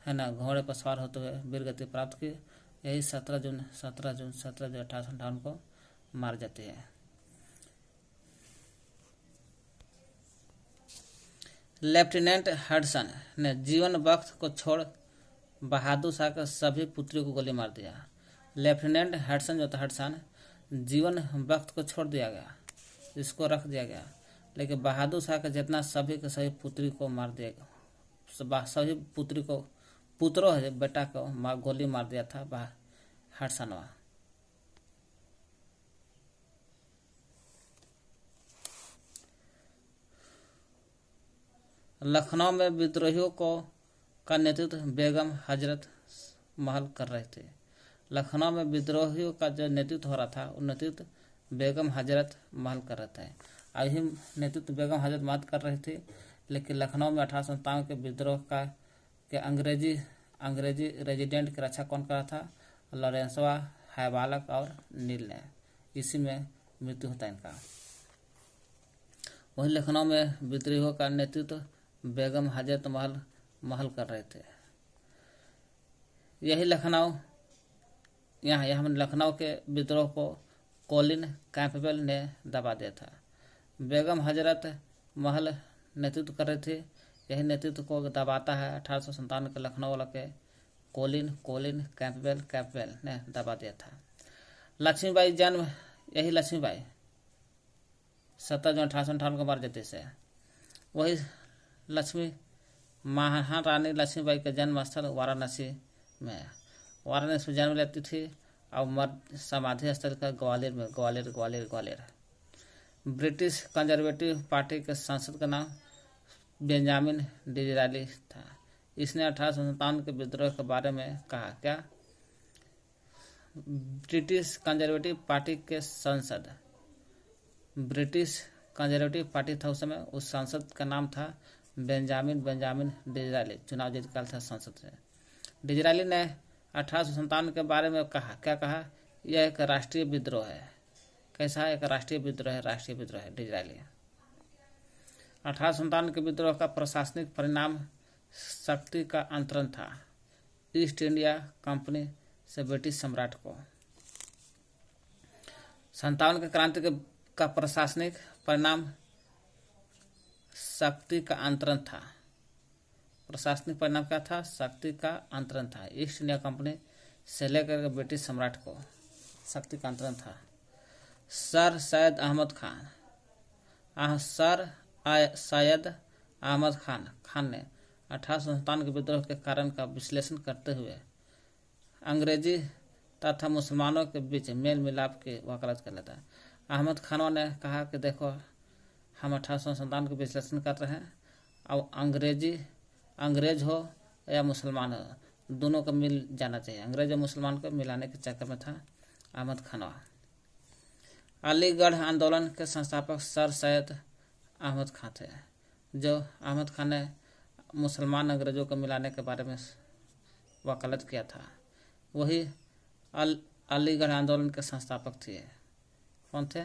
है ना घोड़े पर सवार होते हुए वीर गति प्राप्त की यही 17 जून 1858 को मार जाती है। लेफ्टिनेंट हडसन ने जीवन वक्त को छोड़ बहादुर शाह के सभी पुत्रियों को गोली मार दिया। लेफ्टिनेंट हडसन जो था हडसन, जीवन वक्त को छोड़ दिया गया, इसको रख दिया गया, लेकिन बहादुर शाह के जितना सभी के सभी पुत्री को मार दिया गया, सभी पुत्री को पुत्रों है बेटा को गोली मार दिया था हडसनवा। लखनऊ में विद्रोहियों का नेतृत्व बेगम हजरत महल कर रहे थे। लखनऊ में विद्रोहियों का जो नेतृत्व हो रहा था, वो नेतृत्व बेगम हजरत महल कर रहे थे। अभी नेतृत्व बेगम हजरत महल कर रही थी, लेकिन लखनऊ में 1857 के विद्रोह के अंग्रेजी रेजिडेंट की रक्षा कौन कर रहा था? लॉरेंसवा, हैबालक और नील ने। इसी में मृत्यु होता है इनका। वही लखनऊ में विद्रोहियों का नेतृत्व बेगम हजरत महल कर रहे थे। यही लखनऊ लखनऊ के विद्रोह को कॉलिन कैंपबेल ने दबा दिया था। बेगम हजरत महल नेतृत्व कर रही थी। यही नेतृत्व को दबाता है 1857 के लखनऊ वाला के कॉलिन कैंपबेल ने दबा दिया था। लक्ष्मीबाई जन्म, यही लक्ष्मीबाई 17 जून 1858 को मार जाते से। वही महारानी लक्ष्मीबाई का जन्म स्थल वाराणसी में जन्म लेती थी और समाधि स्थल का ग्वालियर। ब्रिटिश कंजर्वेटिव पार्टी के सांसद का नाम बेंजामिन डिज़रायली था। इसने 1857 के विद्रोह के बारे में कहा। क्या? ब्रिटिश कंजर्वेटिव पार्टी के सांसद, ब्रिटिश कंजर्वेटिव पार्टी था उस समय, उस सांसद का नाम था बेंजामिन डिज़रायली। चुनाव जीत का था सांसद से। डिज़रायली ने 1857 के बारे में कहा। क्या कहा? यह एक राष्ट्रीय विद्रोह है। कैसा है? एक राष्ट्रीय विद्रोह है डिज़रायली। 1857 के विद्रोह का प्रशासनिक परिणाम शक्ति का अंतरण था ईस्ट इंडिया कंपनी से ब्रिटिश सम्राट को। 57 के क्रांति का प्रशासनिक परिणाम शक्ति का अंतरण था। प्रशासनिक परिणाम क्या था? शक्ति का अंतरण था। ईस्ट इंडिया कंपनी से लेकर ब्रिटिश सम्राट को शक्ति का अंतरण था। सर सैयद अहमद खान ने 1857 के विद्रोह के कारण का विश्लेषण करते हुए अंग्रेजी तथा मुसलमानों के बीच मेल मिलाप की वकालत कर लेता है। अहमद खान ने कहा कि देखो, हम 1857 का विश्लेषण कर रहे हैं और अंग्रेज हो या मुसलमान हो, दोनों को मिल जाना चाहिए। अंग्रेज और मुसलमान को मिलाने के चक्कर में था अहमद खान। अलीगढ़ आंदोलन के संस्थापक सर सैयद अहमद खान थे। जो अहमद खान ने मुसलमान अंग्रेजों को मिलाने के बारे में वकालत किया था, वही अलीगढ़ आंदोलन के संस्थापक थे। कौन थे?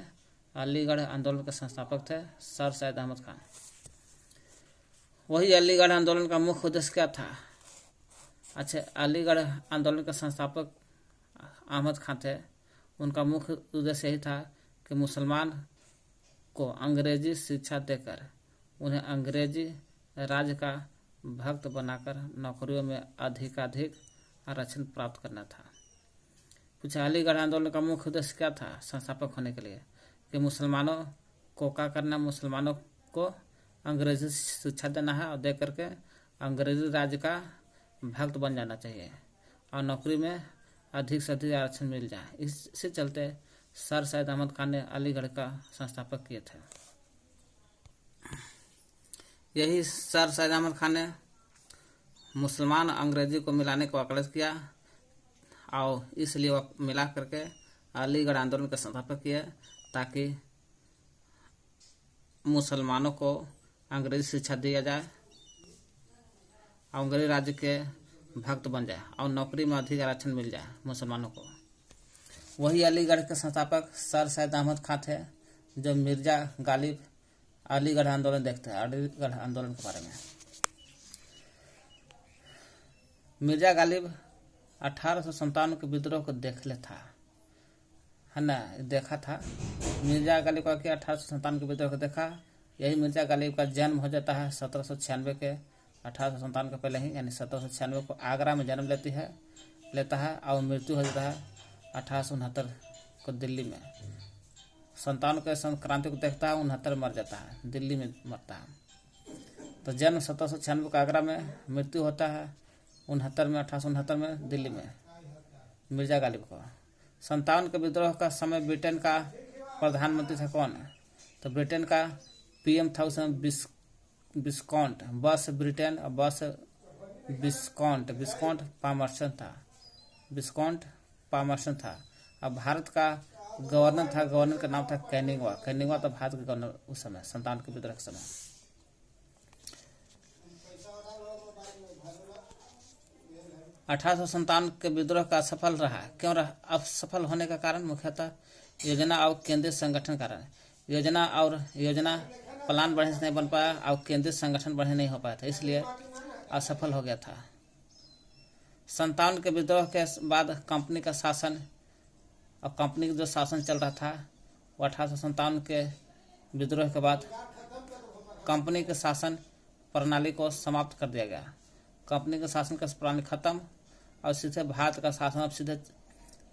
अलीगढ़ आंदोलन के संस्थापक थे सर सैयद अहमद खान। वही अलीगढ़ आंदोलन का मुख्य उद्देश्य क्या था? अच्छा, अलीगढ़ आंदोलन के संस्थापक अहमद खान थे। उनका मुख्य उद्देश्य यही था कि मुसलमान को अंग्रेजी शिक्षा देकर उन्हें अंग्रेजी राज का भक्त बनाकर नौकरियों में अधिकाधिक आरक्षण प्राप्त करना था। पूछा, अलीगढ़ आंदोलन का मुख्य उद्देश्य क्या था संस्थापक होने के लिए? कि मुसलमानों को क्या करना? मुसलमानों को अंग्रेजी शिक्षा देना है और दे करके अंग्रेजी राज्य का भक्त बन जाना चाहिए और नौकरी में अधिक से अधिक आरक्षण मिल जाए। इससे चलते सर सैयद अहमद खान ने अलीगढ़ का संस्थापक किए थे। यही सर सैयद अहमद खान ने मुसलमान अंग्रेजी को मिलाने का वकालत किया और इसलिए मिला करके अलीगढ़ आंदोलन का संस्थापक किया ताकि मुसलमानों को अंग्रेजी शिक्षा दिया जाए, अंग्रेजी राज्य के भक्त बन जाए और नौकरी में अधिक आरक्षण मिल जाए मुसलमानों को। वही अलीगढ़ के संस्थापक सर सैयद अहमद खान थे जो मिर्जा गालिब अलीगढ़ आंदोलन देखते हैं। अलीगढ़ आंदोलन के बारे में मिर्जा गालिब 1857 के विद्रोह को देख ले था, है ना, देखा था। मिर्जा गालिब का 1857 के विद्रोह को देखा। यही मिर्जा गालिब का जन्म हो जाता है 1796 के, 1857 के पहले ही, यानी 1796 को आगरा में जन्म लेता है और मृत्यु हो जाता है 1869 को दिल्ली में। 57 के क्रांति को देखता है, 69 मर जाता है, दिल्ली में मरता है। तो जन्म 1796 को आगरा में, मृत्यु होता है 69 में, 1869 में दिल्ली में मिर्जा गालिब को। 57 के विद्रोह का समय ब्रिटेन का प्रधानमंत्री था कौन? तो ब्रिटेन का पीएम था उस समय विस्कॉन्ट, बस ब्रिटेन और बस विस्कॉन्ट पामर्सन था, विस्कॉन्ट पामर्सन था। अब भारत का गवर्नर था, गवर्नर का नाम था कैनिंगवा तो भारत के गवर्नर उस समय 57 के विद्रोह के समय। अठारह के विद्रोह का असफल रहा, क्यों रहा? असफल होने का कारण मुख्यतः योजना और केंद्रीय संगठन कारण। योजना प्लान बढ़िया से नहीं बन पाया और केंद्रीय संगठन बढ़िया नहीं हो पाया था, इसलिए असफल हो गया था। 57 के विद्रोह के बाद कंपनी का शासन, और कंपनी का जो शासन चल रहा था वो 1857 के विद्रोह के बाद कंपनी के शासन प्रणाली को समाप्त कर दिया गया। कंपनी के शासन का प्रणाली खत्म और सीधे भारत का शासन, अब सीधे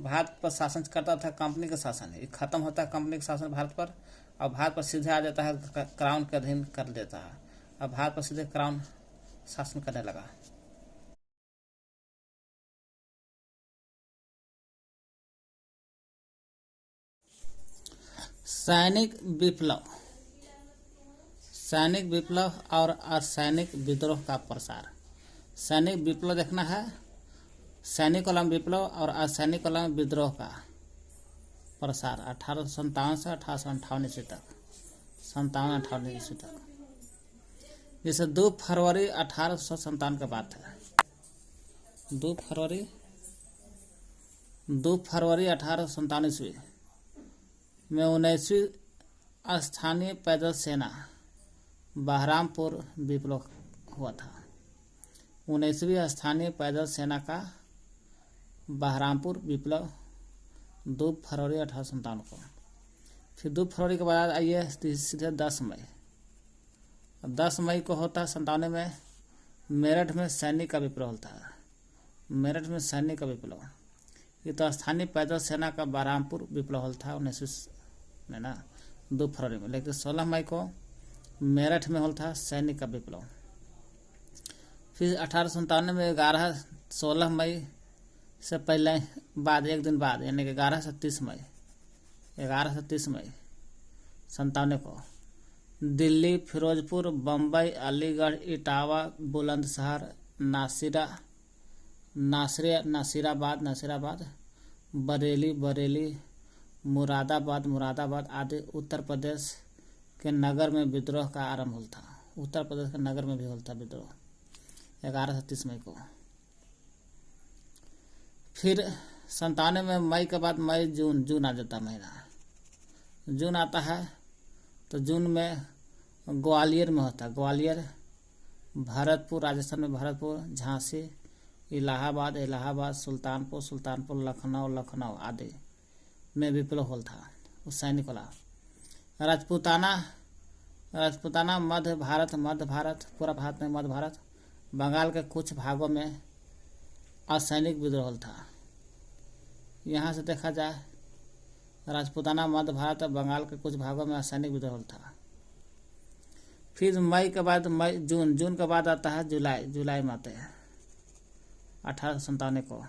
भारत पर शासन करता था कंपनी का शासन, ये खत्म होता है कंपनी का शासन भारत पर, और भारत पर सीधे आ जाता है, क्राउन के अधीन कर देता है। अब भारत पर सीधे क्राउन शासन करने लगा। सैनिक विप्लव और असैनिक विद्रोह का प्रसार। सैनिक विप्लव देखना है, सैनिक वाला विप्लव और असैनिक वाला विद्रोह का प्रसार 1857 से 1858 ईस्वी तक, 57-58 ईस्वी तक। जैसे 2 फरवरी 1857 की बात है। 2 फरवरी 1857 ईस्वी में 19वीं स्थानीय पैदल सेना बहरामपुर विप्लव हुआ था। 19वीं स्थानीय पैदल सेना का बहरामपुर विप्लव 2 फरवरी 1857 को। फिर 2 फरवरी के बाद आइए सीधे 10 मई। 10 मई को होता है 57 में मेरठ में सैनिक का विप्लव होता है। मेरठ में सैनिक का विप्लव, ये तो स्थानीय पैदल सेना का बहरामपुर विप्लव होता था 19 में ना, 2 फरवरी में। लेकिन 16 मई को मेरठ में होता था सैनिक का विप्लव। फिर 1857 में 16 मई से पहले बाद एक दिन बाद, यानी कि 11 से 30 मई 57 को दिल्ली, फिरोजपुर, बम्बई, अलीगढ़, इटावा, बुलंदशहर, नासिराबाद, बरेली, मुरादाबाद आदि उत्तर प्रदेश के नगर में विद्रोह का आरंभ होता। उत्तर प्रदेश के नगर में भी होता विद्रोह 11 से 30 मई को। फिर 57 में मई के बाद मई जून आ जाता महीना। जून आता है तो जून में ग्वालियर में होता है, ग्वालियर, भरतपुर, राजस्थान में भरतपुर, झांसी, इलाहाबाद, सुल्तानपुर, लखनऊ आदि में विप्लव होता था उस सैनिक वाला। राजपूताना मध्य भारत, पूरा भारत में मध्य भारत, बंगाल के कुछ भागों में असैनिक विद्रोह था। यहाँ से देखा जाए राजपूताना मध्य भारत और बंगाल के कुछ भागों में असैनिक विद्रोह था। फिर मई के बाद जून के बाद आता है जुलाई में आते हैं 1857 को,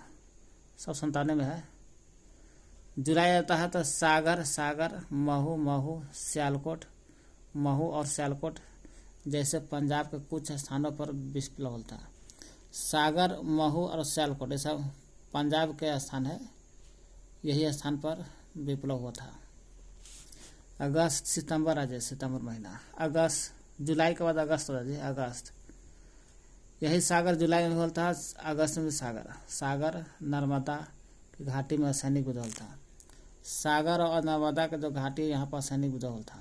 सब 57 में है। जुलाई आता है तो सागर, महू और सियालकोट जैसे पंजाब के कुछ स्थानों पर विप्लव होता है। सागर, महू और सियालकोट ये सब पंजाब के स्थान है, यही स्थान पर विप्लव हुआ था। सितंबर महीना, जुलाई के बाद अगस्त हो जाए, अगस्त, यही सागर जुलाई में होता है, अगस्त में भी सागर नर्मदा की घाटी में सैनिक विद्रोह था। सागर और नर्मदा के जो घाटी यहाँ पर सैनिक विद्रोह था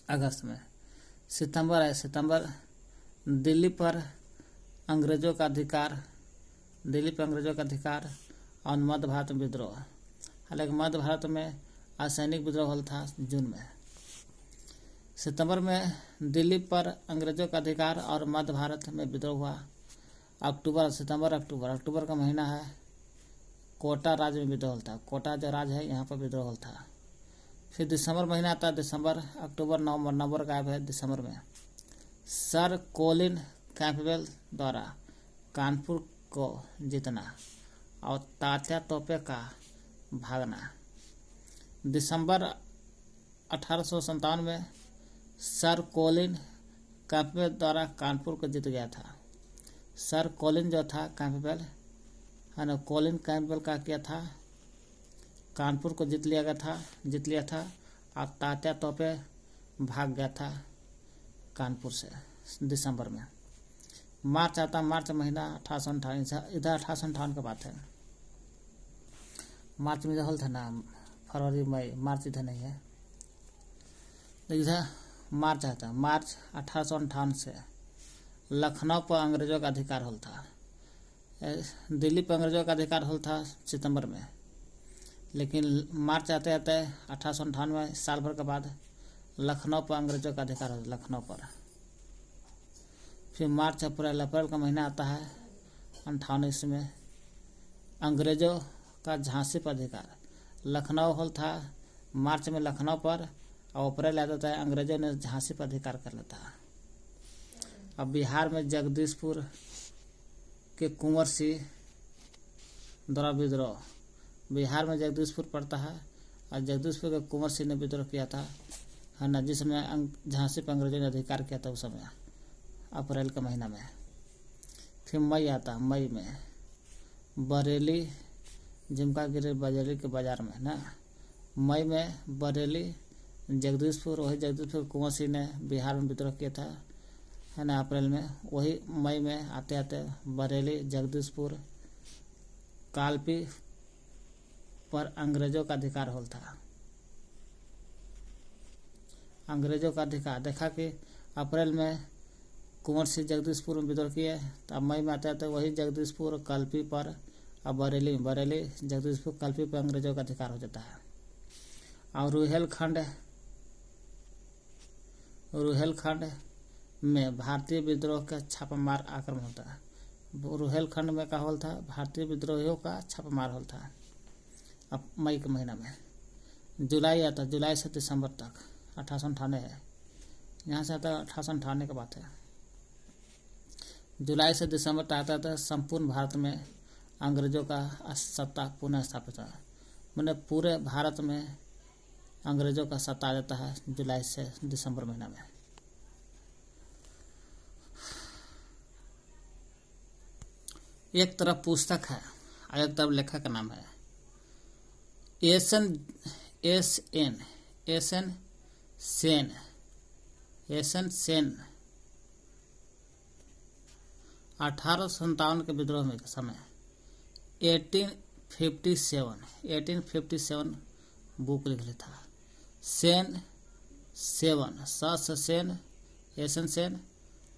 अगस्त में। सितंबर दिल्ली पर अंग्रेजों का अधिकार दिल्ली पर अंग्रेजों का अधिकार और मध्य भारत में विद्रोह। हालांकि मध्य भारत में असैनिक विद्रोह हुआ था जून में। सितंबर में दिल्ली पर अंग्रेजों का अधिकार और मध्य भारत में विद्रोह हुआ। अक्टूबर का महीना है, कोटा राज्य में विद्रोह था। कोटा जो राज्य है यहाँ पर विद्रोह था। फिर दिसंबर महीना आता है, दिसंबर, अक्टूबर, नवंबर गायब है। दिसंबर में सर कोलिन कैंपबेल द्वारा कानपुर को जीतना और तात्या तोपे का भागना। दिसंबर 1857 में सर कोलिन कैंपबेल द्वारा कानपुर को जीत गया था। सर कोलिन जो था कैंपबेल है ना, कोलिन कैंपबेल का किया था, कानपुर को जीत लिया था और तात्या तोपे भाग गया था कानपुर से दिसंबर में। मार्च आता, मार्च महीना 1858, इधर 1858 का बात है। मार्च में इधर था ना, फरवरी मई, मार्च इधर नहीं है, इधर मार्च आता। मार्च 1858 से लखनऊ पर अंग्रेजों का अधिकार होल था। दिल्ली पर अंग्रेजों का अधिकार होल था सितंबर में, लेकिन मार्च आते आते 1858 में, साल भर के बाद लखनऊ पर अंग्रेजों का अधिकार होता, लखनऊ पर। फिर मार्च अप्रैल का महीना आता है 58 में, अंग्रेजों का झांसी पर अधिकार। लखनऊ होल था मार्च में लखनऊ पर, और अप्रैल आता था अंग्रेजों ने झांसी पर अधिकार कर लेता। अब बिहार में जगदीशपुर के कुंवर सिंह द्वारा विद्रोह। बिहार में जगदीशपुर पड़ता है और जगदीशपुर के कुंवर सिंह ने विद्रोह किया था, है ना, जिसमें झांसी पर अंग्रेजों ने अधिकार किया था उस समय, अप्रैल के महीना में। फिर मई आता, मई में बरेली, झुमका गिरे बरेली के बाजार में ना, मई में बरेली, जगदीशपुर, वही जगदीशपुर कुंवर सिंह ने बिहार में विद्रोह किया था, है ना, अप्रैल में। वही मई में आते आते बरेली, जगदीशपुर, कालपी पर अंग्रेजों का अधिकार होल था। अंग्रेजों का अधिकार देखा कि अप्रैल में कुंवर सिंह जगदीशपुर में विद्रोह किए, तो अब मई में आते आते वही जगदीशपुर, कल्पी पर, अब बरेली, जगदीशपुर, कल्पी पर अंग्रेजों का अधिकार हो जाता है। और रुहेलखंड में भारतीय विद्रोह का छापामार आक्रमण होता है। रुहेलखंड में का होल था, भारतीय विद्रोहियों का छापामार होल था अब मई के महीना में। जुलाई आता, जुलाई से दिसंबर तक 1858 है, यहाँ से आता 1858 की बात है। जुलाई से दिसंबर तक आता था संपूर्ण भारत में अंग्रेजों का सत्ता पुनः स्थापित हुआ। मैंने पूरे भारत में अंग्रेजों का सत्ता आ जाता है जुलाई से दिसंबर महीना में। एक तरफ पुस्तक है और एक तरफ लेखक का नाम है एस एन सेन। 1857 के विद्रोह के समय 1857 बुक लिख था। सेन, सेन, एसन सेन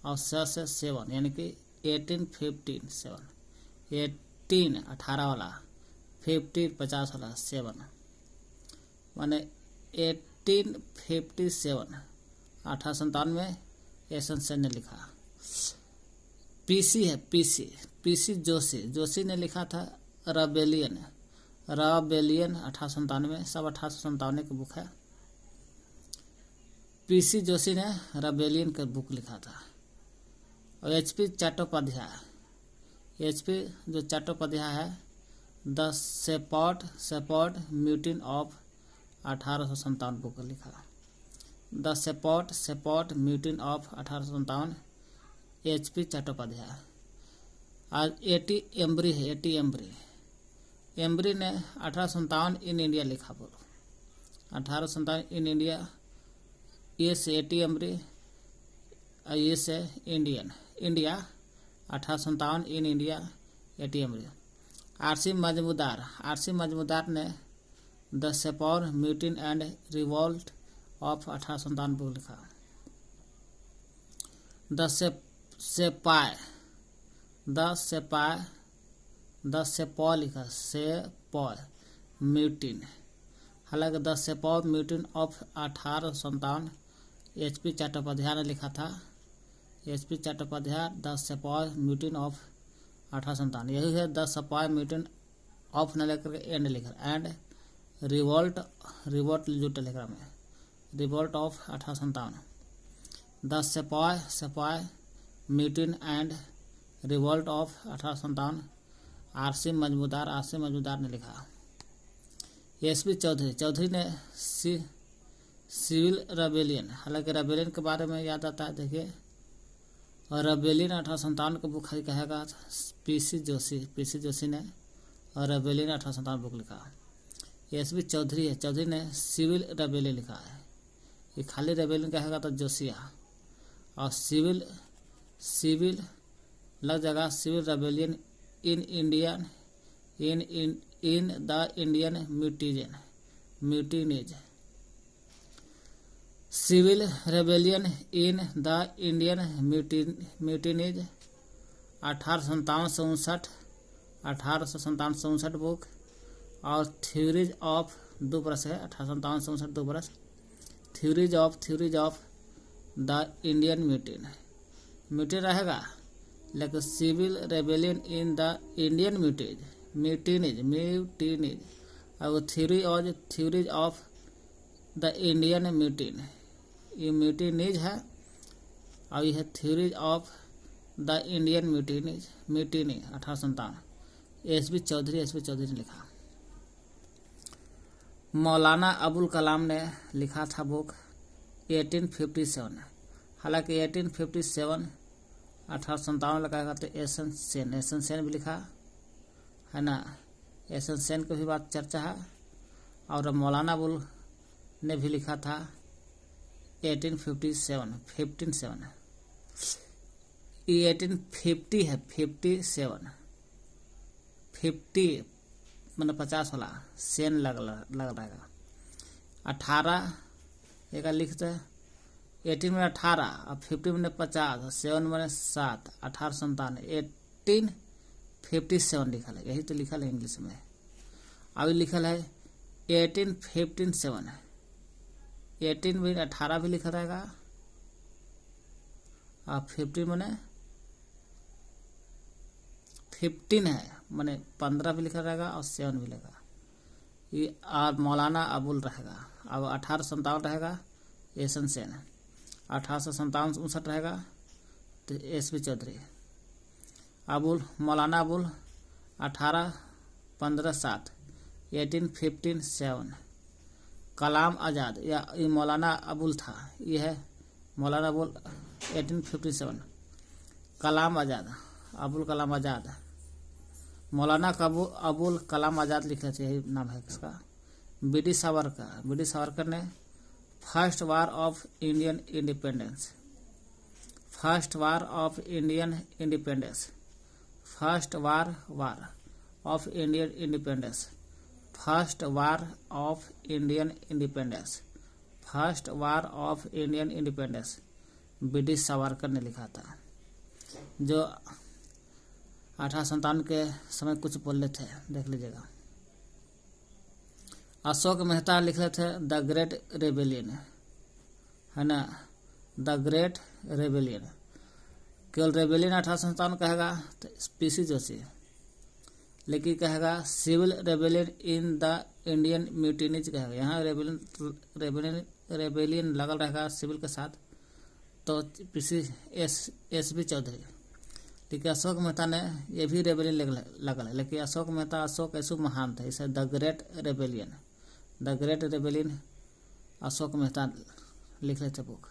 और सेवन, यानी कि 1857, 18 वाला, 50 वाला, 7 माने 1857, 1857 में एसन सेन ने लिखा। पीसी जोशी ने लिखा था रबेलियन 1857 में, सब 1857 की बुक है। पीसी जोशी ने रबेलियन का बुक लिखा था। और एचपी जो चट्टोपाध्याय है, the sepoy mutiny of 1857 book लिखा। The sepoy mutiny of 1857, HP Chattopadhyay. आज एटी एम्बरी ने 1857 इन इंडिया लिखा। बोलो 1857 इन इंडिया, ये से एटी एम्बरी, ये से India 1857 in India, AT Embree. RC Majumdar ने the sepoy mutiny and revolt of 1857 book लिखा। द सेपाय द सेपॉय लिखा, सेपॉय म्यूटिन। हालांकि the sepoy mutiny of 1857 HP Chattopadhyay ने लिखा था। HP Chattopadhyay the sepoy mutiny of 1857, यही है द सेपॉय म्यूटिन ऑफ न लेकर के एंड लिखा, एंड रिवोल्ट जुट लिखा में revolt of 1857, the sepoy mutiny and revolt of 1857, RC Majumdar ने लिखा। SP चौधरी ने सिविल रेबेलियन, हालांकि रेबेलियन के बारे में याद आता है, देखिए रेबेलियन 1857 का बुक कहेगा PC जोशी ने और रेबेलियन 1857 बुक लिखा। SP चौधरी ने सिविल रेबेलियन लिखा है, ये खाली रेबेलियन कहेगा तो जोशिया, और सिविल लग जाएगा civil rebellion in the Indian mutinies, civil rebellion in the Indian mutinies 1857-59 book, और थ्योरीज ऑफ 2 बरस है 1857-59 2 बरस, theories of the Indian mutiny रहेगा, लेकिन civil rebellion in the Indian mutinies और theories of the Indian mutiny, ये mutinies है और यह theories of the Indian mutinies 1857। SP Chaudhuri ने लिखा। मौलाना अबुल कलाम ने लिखा था बुक 1857, हालांकि 1857 1857 लगाएगा तो एसन सेन भी लिखा है ना, एसन सेन की भी बात चर्चा है, और मौलाना अबुल ने भी लिखा था 1857 ये 1850 है, 57 50 मतलब 50 वाला सेन लग रहेगा। 18 एक लिखते 18 में 18 और 50 में 50, 7 में 7, 1857 1857 लिखा है, यही तो लिखा है इंग्लिश में। अभी लिखा है 1857, 18 में 18 भी लिखा रहेगा और 50 में 15 है मैंने 15 भी लिखा रहेगा और 7 भी लिखा, ये और मौलाना अबुल रहेगा। अब 1857 रहेगा एसन सेन, 1857-59 रहेगा तो SP चौधरी। मौलाना अबुल 18-15-7 1857, कलाम आज़ाद या ये मौलाना अबुल था, ये है मौलाना अबुल 1857, कलाम आज़ाद अबुल कलाम आज़ाद, मौलाना अबुल कलाम आज़ाद लिखे थे, यही नाम है इसका। BD सावरकर ने first war of Indian independence, first war of Indian independence, first war of Indian independence, first war of Indian independence, first war of Indian independence BD Savarkar ने लिखा था, जो 1857 के समय कुछ बोले थे, देख लीजिएगा। अशोक मेहता लिख रहे थे द ग्रेट रेबेलियन, है ना, द ग्रेट रेबेलियन, केवल रेबेलियन 1857 कहेगा तो PC जोशी, लेकिन कहेगा civil rebellion in the Indian mutinies कहेगा, यहाँ रेबेलियन लगल रहेगा सिविल के साथ तो SP चौधरी। लेकिन अशोक मेहता ने ये भी रेबेलियन लगल है, लेकिन अशोक ऐसु महान था, इसे the great rebellion Ashok Mehta लिख रहे थे बुक।